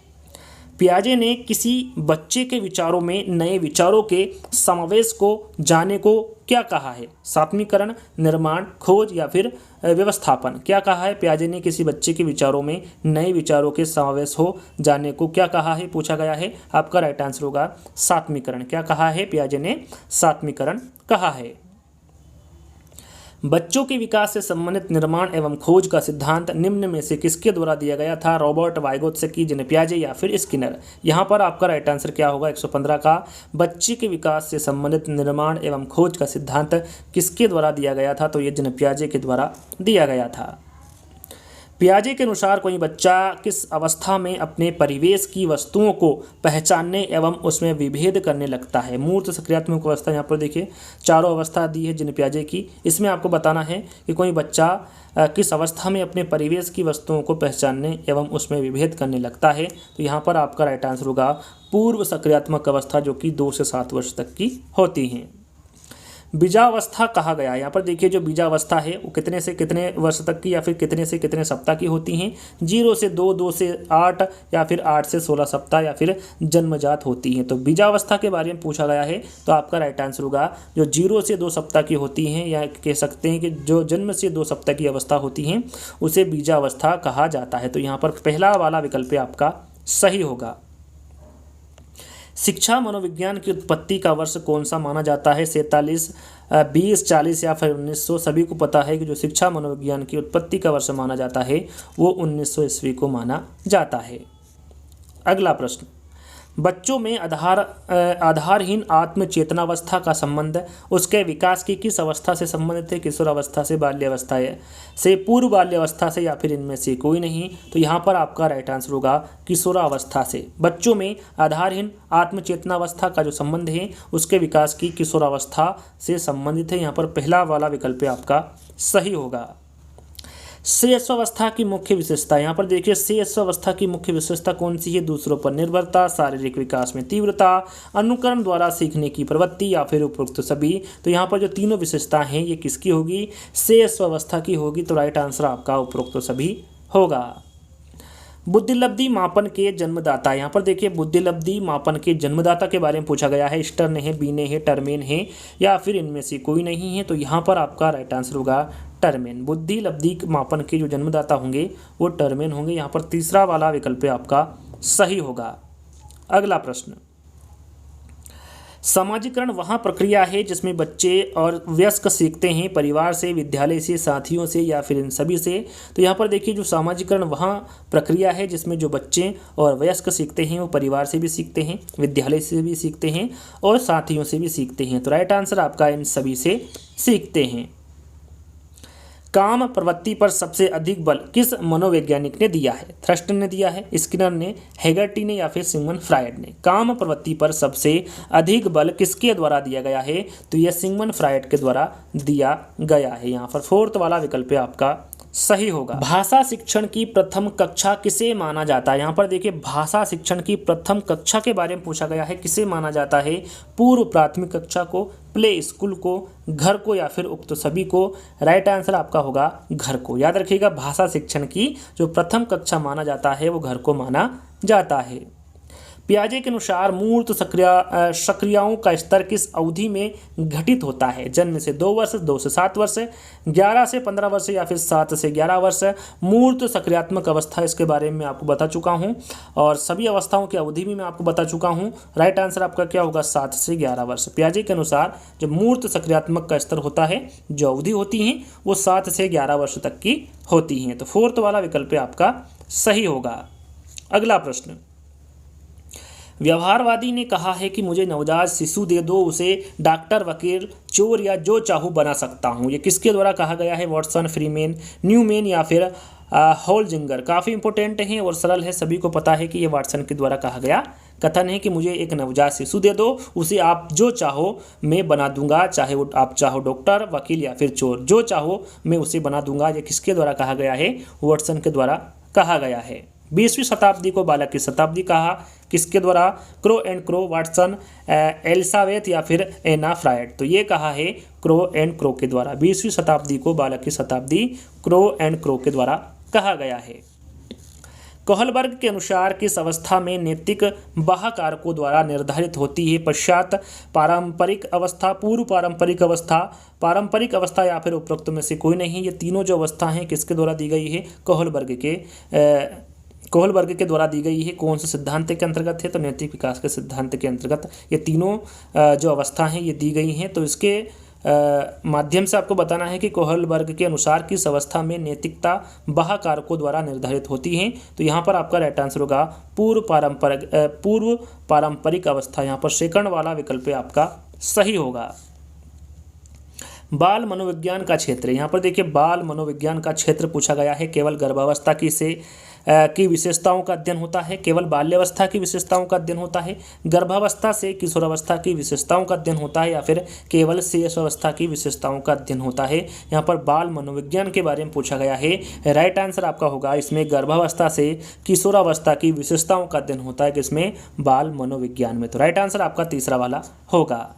पियाजे ने किसी बच्चे के विचारों में नए विचारों के समावेश को जाने को क्या कहा है? सात्मीकरण, निर्माण, खोज या फिर व्यवस्थापन। क्या कहा है? पियाजे ने किसी बच्चे के विचारों में नए विचारों के समावेश हो जाने को क्या कहा है, पूछा गया है। आपका राइट आंसर होगा सात्मीकरण। क्या कहा है? पियाजे ने सात्मीकरण कहा है। बच्चों के विकास से संबंधित निर्माण एवं खोज का सिद्धांत निम्न में से किसके द्वारा दिया गया था? रॉबर्ट, वाइगोत्स्की, जीन पियाजे या फिर स्किनर। यहाँ पर आपका राइट आंसर क्या होगा? 115 का बच्चे के विकास से संबंधित निर्माण एवं खोज का सिद्धांत किसके द्वारा दिया गया था? तो ये जीन पियाजे के द्वारा दिया गया था। पियाजे के अनुसार कोई बच्चा किस अवस्था में अपने परिवेश की वस्तुओं को पहचानने एवं उसमें विभेद करने लगता है? मूर्त, सक्रियात्मक अवस्था। यहाँ पर देखिए चारों अवस्था दी है जिन पियाजे की। इसमें आपको बताना है कि कोई बच्चा किस अवस्था में अपने परिवेश की वस्तुओं को पहचानने एवं उसमें विभेद करने लगता है। तो यहाँ पर आपका राइट आंसर होगा पूर्व सक्रियात्मक अवस्था, जो कि 2 से 7 वर्ष तक की होती हैं। बीजावस्था कहा गया है। यहाँ पर देखिए जो बीजावस्था है वो कितने से कितने वर्ष तक की या फिर कितने से कितने सप्ताह की होती हैं? 0 से 2, 2 से 8 या फिर 8 से 16 सप्ताह या फिर जन्मजात होती हैं। तो बीजावस्था के बारे में पूछा गया है, तो आपका राइट आंसर होगा जो 0 से 2 सप्ताह की होती हैं, या कह सकते हैं कि जो जन्म से 2 सप्ताह की अवस्था होती हैं उसे बीजावस्था कहा जाता है। तो यहाँ पर पहला वाला विकल्प आपका सही होगा। शिक्षा मनोविज्ञान की उत्पत्ति का वर्ष कौन सा माना जाता है? 47, 20, 40 या फिर 1900। सभी को पता है कि जो शिक्षा मनोविज्ञान की उत्पत्ति का वर्ष माना जाता है वो 1900 ईस्वी को माना जाता है। अगला प्रश्न, बच्चों में आधारहीन आत्म चेतनावस्था का संबंध उसके विकास की किस अवस्था से संबंधित है? किशोरावस्था से, बाल्यावस्था से, पूर्व बाल्यावस्था से या फिर इनमें से कोई नहीं। तो यहाँ पर आपका राइट आंसर होगा किशोरावस्था से। बच्चों में आधारहीन आत्म चेतनावस्था का जो संबंध है उसके विकास की किशोरावस्था से संबंधित है। यहाँ पर पहला वाला विकल्प आपका सही होगा। श्रेयस्वावस्था की मुख्य विशेषता। यहाँ पर देखिए श्रेयस्वावस्था की मुख्य विशेषता कौन सी है? दूसरों पर निर्भरता, शारीरिक विकास में तीव्रता, अनुकरण द्वारा सीखने की प्रवृत्ति या फिर उपरोक्त सभी। तो यहाँ पर जो तीनों विशेषता हैं ये किसकी होगी? श्रेयस्वावस्था की होगी। तो राइट आंसर आपका उपरोक्त सभी होगा। बुद्धिलब्धि मापन के जन्मदाता। यहाँ पर देखिए बुद्धिलब्धि मापन के जन्मदाता के बारे में पूछा गया है। स्टर्न है, बीने है, टर्मेन है या फिर इनमें से कोई नहीं है। तो यहाँ पर आपका राइट आंसर होगा टर्मेन। बुद्धिलब्धि मापन के जो जन्मदाता होंगे वो टर्मेन होंगे। यहाँ पर तीसरा वाला विकल्प आपका सही होगा। अगला प्रश्न, सामाजिकरण वहाँ प्रक्रिया है जिसमें बच्चे और वयस्क सीखते हैं परिवार से, विद्यालय से, साथियों से या फिर इन सभी से। तो यहाँ पर देखिए जो सामाजिकरण वहाँ प्रक्रिया है जिसमें जो बच्चे और वयस्क सीखते हैं वो परिवार से भी सीखते हैं, विद्यालय से भी सीखते हैं और साथियों से भी सीखते हैं। तो राइट आंसर आपका इन सभी से सीखते हैं। काम प्रवृत्ति पर सबसे अधिक बल किस मनोवैज्ञानिक ने दिया है? थ्रस्टन ने दिया है, स्किनर ने, हेगर्टी ने या फिर सिगमंड फ्रायड ने। काम प्रवृत्ति पर सबसे अधिक बल किसके द्वारा दिया गया है? तो यह सिगमंड फ्रायड के द्वारा दिया गया है। यहाँ पर फोर्थ वाला विकल्प आपका सही होगा। भाषा शिक्षण की प्रथम कक्षा किसे माना जाता है? यहाँ पर देखिए भाषा शिक्षण की प्रथम कक्षा के बारे में पूछा गया है। किसे माना जाता है? पूर्व प्राथमिक कक्षा को, प्ले स्कूल को, घर को या फिर उक्त सभी को। राइट आंसर आपका होगा घर को। याद रखिएगा भाषा शिक्षण की जो प्रथम कक्षा माना जाता है वो घर को माना जाता है। पियाजे के अनुसार मूर्त सक्रियाओं का स्तर किस अवधि में घटित होता है? जन्म से 2 वर्ष, 2 से 7 वर्ष, 11 से 15 वर्ष या फिर 7 से 11 वर्ष। मूर्त सक्रियात्मक अवस्था इसके बारे में आपको बता चुका हूं और सभी अवस्थाओं की अवधि भी मैं आपको बता चुका हूं। राइट आंसर आपका क्या होगा? 7 से 11 वर्ष। पियाजे के अनुसार जो मूर्त सक्रियात्मक का स्तर होता है, जो अवधि होती है वो 7 से 11 वर्ष तक की होती हैं। तो फोर्थ वाला विकल्प आपका सही होगा। अगला प्रश्न, व्यवहारवादी ने कहा है कि मुझे नवजात शिशु दे दो, उसे डॉक्टर, वकील, चोर या जो चाहूँ बना सकता हूँ। ये किसके द्वारा कहा गया है? वॉटसन, फ्रीमैन, न्यूमैन या फिर होल्जिंगर। काफ़ी इंपॉर्टेंट है और सरल है, सभी को पता है कि ये वाटसन के द्वारा कहा गया कथन है कि मुझे एक नवजात शिशु दे दो, उसे आप जो चाहो मैं बना दूंगा, चाहे वो आप चाहो डॉक्टर, वकील या फिर चोर, जो चाहो मैं उसे बना दूंगा। ये किसके द्वारा कहा गया है? वाटसन के द्वारा कहा गया है। 20वीं शताब्दी को बालक की शताब्दी कहा, किसके द्वारा? Crow and crow, Watson, Elizabeth या फिर एना फ्रायड। तो ये कहा है क्रो एंड क्रो के द्वारा। 20वीं शताब्दी को बालक की शताब्दी क्रो एंड क्रो के द्वारा कहा गया है। कोहलबर्ग के अनुसार किस अवस्था में नैतिक बाह्य कारकों द्वारा निर्धारित होती है? पश्चात पारंपरिक अवस्था, पूर्व पारंपरिक अवस्था, पारंपरिक अवस्था या फिर उपरोक्त में से कोई नहीं। ये तीनों जो अवस्था हैं किसके द्वारा दी गई है? कोहलबर्ग के द्वारा दी गई है। कौन से सिद्धांत के अंतर्गत है? तो नैतिक विकास के सिद्धांत के अंतर्गत ये तीनों जो अवस्था हैं ये दी गई हैं। तो इसके माध्यम से आपको बताना है कि कोहलबर्ग के अनुसार किस अवस्था में नैतिकता बाह्य कारकों द्वारा निर्धारित होती है। तो यहाँ पर आपका राइट आंसर होगा पूर्व पारंपरिक अवस्था। यहाँ पर सेकंड वाला विकल्प आपका सही होगा। बाल मनोविज्ञान का क्षेत्र, यहाँ पर देखिए बाल मनोविज्ञान का क्षेत्र पूछा गया है। केवल गर्भावस्था की विशेषताओं का अध्ययन होता है, केवल बाल्यावस्था की विशेषताओं का अध्ययन होता है, गर्भावस्था से किशोरावस्था की विशेषताओं का अध्ययन होता है, या फिर केवल शेषावस्था की विशेषताओं का अध्ययन होता है। यहाँ पर बाल मनोविज्ञान के बारे में पूछा गया है। राइट आंसर आपका होगा इसमें गर्भावस्था से किशोरावस्था की विशेषताओं का अध्ययन होता है, किसमें? बाल मनोविज्ञान में। तो राइट आंसर आपका तीसरा वाला होगा।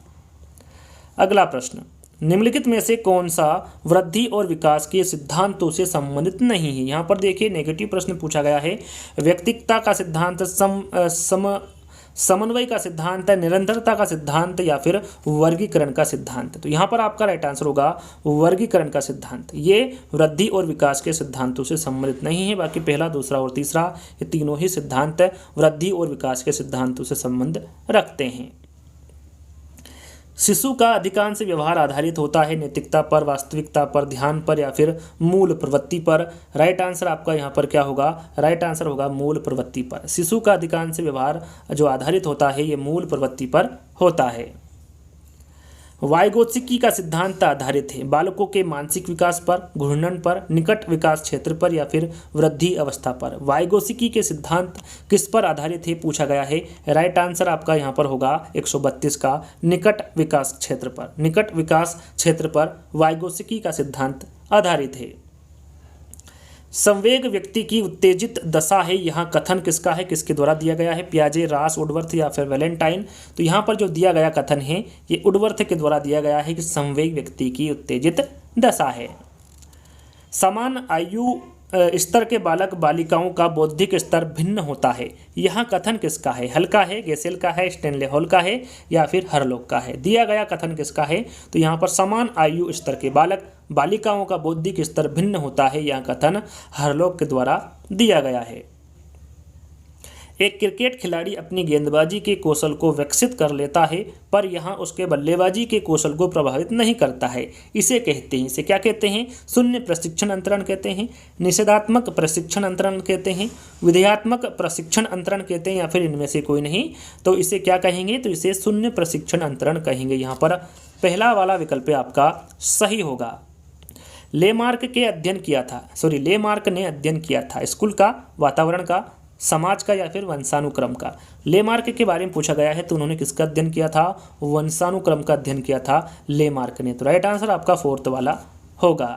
अगला प्रश्न, निम्नलिखित में से कौन सा वृद्धि और विकास के सिद्धांतों से संबंधित नहीं है? यहाँ पर देखिए नेगेटिव प्रश्न पूछा गया है। व्यक्तिकता का सिद्धांत, समन्वय का सिद्धांत, निरंतरता का सिद्धांत या फिर वर्गीकरण का सिद्धांत। तो यहाँ पर आपका राइट आंसर होगा वर्गीकरण का सिद्धांत। ये वृद्धि और विकास के सिद्धांतों से संबंधित नहीं है। बाकी पहला, दूसरा और तीसरा ये तीनों ही सिद्धांत वृद्धि और विकास के सिद्धांतों से संबंध रखते हैं। शिशु का अधिकांश व्यवहार आधारित होता है नैतिकता पर, वास्तविकता पर, ध्यान पर या फिर मूल प्रवृत्ति पर। राइट आंसर आपका यहाँ पर क्या होगा? राइट आंसर होगा मूल प्रवृत्ति पर। शिशु का अधिकांश व्यवहार जो आधारित होता है ये मूल प्रवृत्ति पर होता है। वाइगोत्स्की का सिद्धांत आधारित है बालकों के मानसिक विकास पर, घूर्णन पर, निकट विकास क्षेत्र पर या फिर वृद्धि अवस्था पर। वाइगोत्स्की के सिद्धांत किस पर आधारित है पूछा गया है। राइट आंसर आपका यहाँ पर होगा 132 का निकट विकास क्षेत्र पर। निकट विकास क्षेत्र पर वाइगोत्स्की का सिद्धांत आधारित है। संवेग व्यक्ति की उत्तेजित दशा है, यहाँ कथन किसका है, किसके द्वारा दिया गया है? पियाजे, रास, वुडवर्थ या फिर वैलेंटाइन। तो यहाँ पर जो दिया गया कथन है ये वुडवर्थ के द्वारा दिया गया है कि संवेग व्यक्ति की उत्तेजित दशा है। समान आयु स्तर के बालक बालिकाओं का बौद्धिक स्तर भिन्न होता है, यहाँ कथन किसका है? हल का है, गेसेल का है, स्टेनले हॉल का है या फिर हरलॉक का है? दिया गया कथन किसका है? तो यहाँ पर समान आयु स्तर के बालक बालिकाओं का बौद्धिक स्तर भिन्न होता है, यह कथन हरलॉक के द्वारा दिया गया है। एक क्रिकेट खिलाड़ी अपनी गेंदबाजी के कौशल को विकसित कर लेता है पर यहाँ उसके बल्लेबाजी के कौशल को प्रभावित नहीं करता है, इसे कहते हैं, इसे क्या कहते हैं? शून्य प्रशिक्षण अंतरण कहते हैं, निषेधात्मक प्रशिक्षण अंतरण कहते हैं, विधेयात्मक प्रशिक्षण अंतरण कहते हैं या फिर इनमें से कोई नहीं। तो इसे क्या कहेंगे? तो इसे शून्य प्रशिक्षण अंतरण कहेंगे। यहाँ पर पहला वाला विकल्प आपका सही होगा। लेमार्क ने अध्ययन किया था स्कूल का, वातावरण का, समाज का या फिर वंशानुक्रम का। लेमार्क के बारे में पूछा गया है तो उन्होंने किसका अध्ययन किया था? वंशानुक्रम का अध्ययन किया था लेमार्क ने। तो राइट आंसर आपका फोर्थ वाला होगा।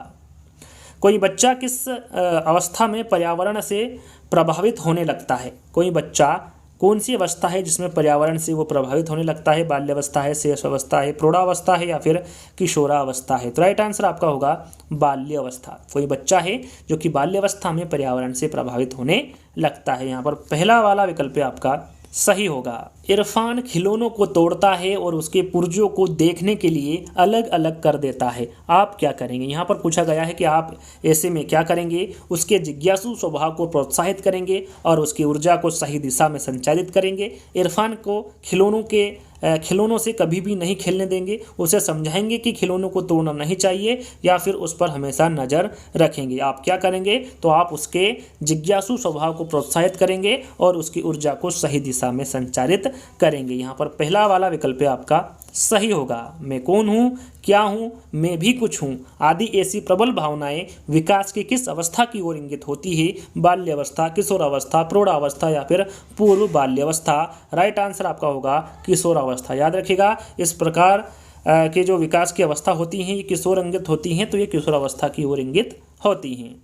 कोई बच्चा किस अवस्था में पर्यावरण से प्रभावित होने लगता है? कोई बच्चा कौन सी अवस्था है जिसमें पर्यावरण से वो प्रभावित होने लगता है? बाल्यावस्था है, शेषावस्था है, प्रौढ़ावस्था है या फिर किशोरावस्था है? तो राइट आंसर आपका होगा बाल्यावस्था। कोई बच्चा है जो कि बाल्यावस्था में पर्यावरण से प्रभावित होने लगता है। यहाँ पर पहला वाला विकल्प आपका सही होगा। इरफान खिलौनों को तोड़ता है और उसके पुर्जों को देखने के लिए अलग अलग कर देता है, आप क्या करेंगे? यहाँ पर पूछा गया है कि आप ऐसे में क्या करेंगे? उसके जिज्ञासु स्वभाव को प्रोत्साहित करेंगे और उसकी ऊर्जा को सही दिशा में संचालित करेंगे। इरफान को खिलौनों से कभी भी नहीं खेलने देंगे, उसे समझाएंगे कि खिलौनों को तोड़ना नहीं चाहिए या फिर उस पर हमेशा नज़र रखेंगे। आप क्या करेंगे? तो आप उसके जिज्ञासु स्वभाव को प्रोत्साहित करेंगे और उसकी ऊर्जा को सही दिशा में संचालित करेंगे। यहाँ पर पहला वाला विकल्प आपका सही होगा। मैं कौन हूँ क्या हूँ, मैं भी कुछ हूँ आदि ऐसी प्रबल भावनाएं विकास की किस अवस्था की ओर इंगित होती है? बाल्यावस्था, किशोरावस्था, प्रौढ़ावस्था या फिर पूर्व बाल्यावस्था। राइट आंसर आपका होगा किशोरावस्था। याद रखिएगा, इस प्रकार के जो विकास की अवस्था होती हैं ये किशोर इंगित होती हैं, तो ये किशोरावस्था की ओर इंगित होती हैं।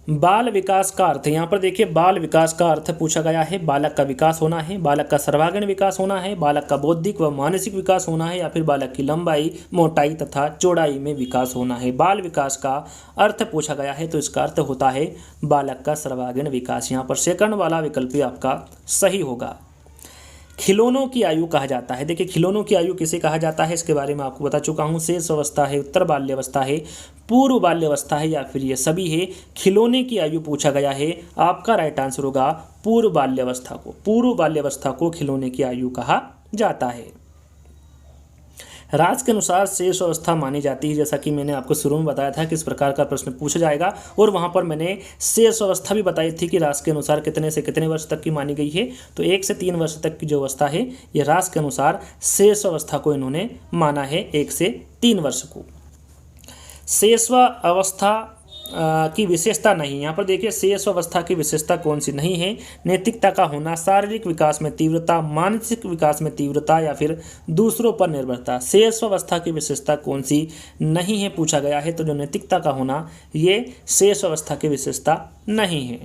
बाल विकास का अर्थ, यहाँ पर देखिए बाल विकास का अर्थ पूछा गया है। बालक का विकास होना है, बालक का सर्वांगीण विकास होना है, बालक का बौद्धिक व मानसिक विकास होना है, या फिर बालक की लंबाई, मोटाई तथा चौड़ाई में विकास होना है। बाल विकास का अर्थ पूछा गया है तो इसका अर्थ होता है बालक का सर्वांगीण विकास। यहाँ पर सेकंड वाला विकल्प भी आपका सही होगा। खिलौनों की आयु कहा जाता है। देखिए खिलौनों की आयु किसे कहा जाता है इसके बारे में आपको बता चुका हूँ। शेष अवस्था है, उत्तर बाल्यावस्था है, पूर्व बाल्यावस्था है, या फिर ये सभी है। खिलौने की आयु पूछा गया है, आपका राइट आंसर होगा पूर्व बाल्यावस्था को। पूर्व बाल्यावस्था को खिलौने की आयु कहा जाता है। राज के अनुसार शेष अवस्था मानी जाती है, जैसा कि मैंने आपको शुरू में बताया था कि इस प्रकार का प्रश्न पूछा जाएगा, और वहाँ पर मैंने शेष अवस्था भी बताई थी कि राज के अनुसार कितने से कितने वर्ष तक की मानी गई है। तो 1 से 3 वर्ष तक की जो अवस्था है ये राज के अनुसार शेष अवस्था को इन्होंने माना है, 1 से 3 वर्ष को। शेषव अवस्था की विशेषता नहीं, यहाँ पर देखिए शेष अवस्था की विशेषता कौन सी नहीं है? नैतिकता का होना, शारीरिक विकास में तीव्रता, मानसिक विकास में तीव्रता, या फिर दूसरों पर निर्भरता। शेष अवस्था की विशेषता कौन सी नहीं है पूछा गया है, तो जो नैतिकता का होना ये शेष अवस्था की विशेषता नहीं है।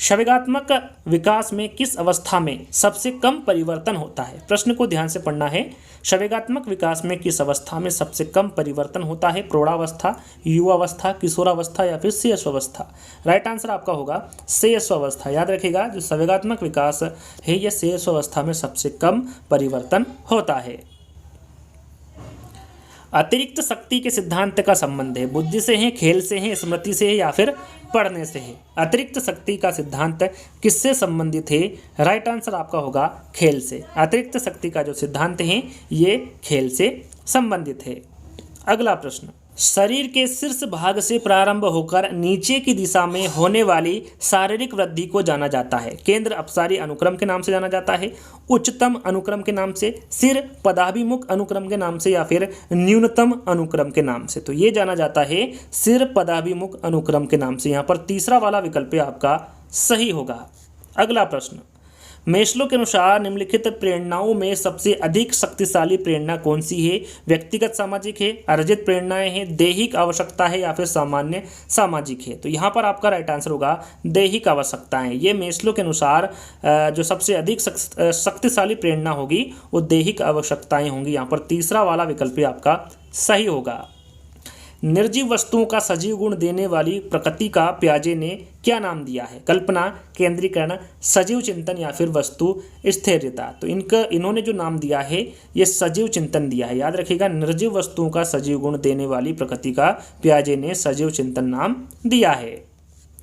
संवेगात्मक विकास में किस अवस्था में सबसे कम परिवर्तन होता है? प्रश्न को ध्यान से पढ़ना है। संवेगात्मक विकास में किस अवस्था में सबसे कम परिवर्तन होता है? प्रौढ़ावस्था, युवावस्था, किशोरावस्था या फिर शेषावस्था। राइट आंसर आपका होगा शेषावस्था। याद रखिएगा, जो संवेगात्मक विकास है यह शेषावस्था में सबसे कम परिवर्तन होता है। अतिरिक्त शक्ति के सिद्धांत का संबंध है, बुद्धि से है, खेल से है, स्मृति से है, या फिर पढ़ने से है? अतिरिक्त शक्ति का सिद्धांत किससे संबंधित है? राइट आंसर आपका होगा खेल से। अतिरिक्त शक्ति का जो सिद्धांत है ये खेल से संबंधित है। अगला प्रश्न, शरीर के शीर्ष भाग से प्रारंभ होकर नीचे की दिशा में होने वाली शारीरिक वृद्धि को जाना जाता है। केंद्र अपसारी अनुक्रम के नाम से जाना जाता है, उच्चतम अनुक्रम के नाम से, सिर पदाभिमुख अनुक्रम के नाम से, या फिर न्यूनतम अनुक्रम के नाम से? तो ये जाना जाता है सिर पदाभिमुख अनुक्रम के नाम से। यहाँ पर तीसरा वाला विकल्प आपका सही होगा। अगला प्रश्न, मेस्लो के अनुसार निम्नलिखित प्रेरणाओं में सबसे अधिक शक्तिशाली प्रेरणा कौन सी है? व्यक्तिगत सामाजिक है, अर्जित प्रेरणाएं हैं, दैहिक आवश्यकता है, या फिर सामान्य सामाजिक है? तो यहाँ पर आपका राइट आंसर होगा दैहिक आवश्यकताएं। ये मेस्लो के अनुसार जो सबसे अधिक शक्तिशाली प्रेरणा होगी वो दैहिक आवश्यकताएं होंगी। यहाँ पर तीसरा वाला विकल्प आपका सही होगा। निर्जीव वस्तुओं का सजीव गुण देने वाली प्रकृति का पियाजे ने क्या नाम दिया है? कल्पना, केंद्रीकरण, सजीव चिंतन, या फिर वस्तु स्थिरता? तो इन्होंने जो नाम दिया है ये सजीव चिंतन दिया है। याद रखिएगा, निर्जीव वस्तुओं का सजीव गुण देने वाली प्रकृति का पियाजे ने सजीव चिंतन नाम दिया है।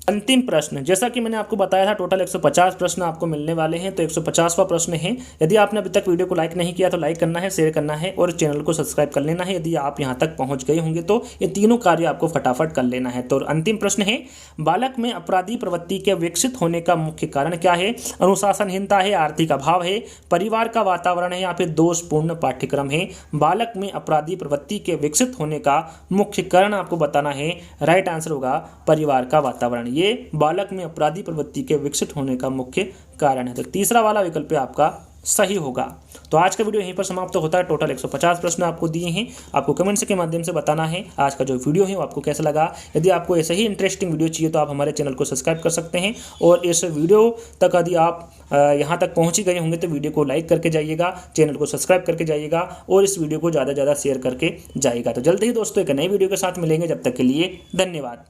अंतिम प्रश्न, जैसा कि मैंने आपको बताया था टोटल 150 प्रश्न आपको मिलने वाले हैं, तो 150वां प्रश्न है। यदि आपने अभी तक वीडियो को लाइक नहीं किया तो लाइक करना है, शेयर करना है और चैनल को सब्सक्राइब कर लेना है। यदि आप यहां तक पहुंच गए होंगे तो ये तीनों कार्य आपको फटाफट कर लेना है। तो अंतिम प्रश्न है, बालक में अपराधी प्रवृत्ति के विकसित होने का मुख्य कारण क्या है? अनुशासनहीनता है, आर्थिक अभाव है, परिवार का वातावरण है, या फिर दोषपूर्ण पाठ्यक्रम है? बालक में अपराधी प्रवृत्ति के विकसित होने का मुख्य कारण आपको बताना है। राइट आंसर होगा परिवार का वातावरण। ये बालक में अपराधी प्रवृत्ति के विकसित होने का मुख्य कारण है। तो तीसरा वाला विकल्प आपका सही होगा। तो आज का वीडियो यहीं पर समाप्त होता है। टोटल 150 प्रश्न आपको दिए हैं, आपको कमेंट्स के माध्यम से बताना है आज का जो वीडियो है वो आपको कैसा लगा। यदि आपको ऐसे ही इंटरेस्टिंग वीडियो चाहिए तो आप हमारे चैनल को सब्सक्राइब कर सकते हैं, और इस वीडियो तक यदि आप यहाँ तक पहुँच ही गए होंगे तो वीडियो को लाइक करके जाइएगा, चैनल को सब्सक्राइब करके जाइएगा और इस वीडियो को ज़्यादा से ज़्यादा शेयर करके जाइएगा। तो जल्द ही दोस्तों एक नई वीडियो के साथ मिलेंगे, जब तक के लिए धन्यवाद।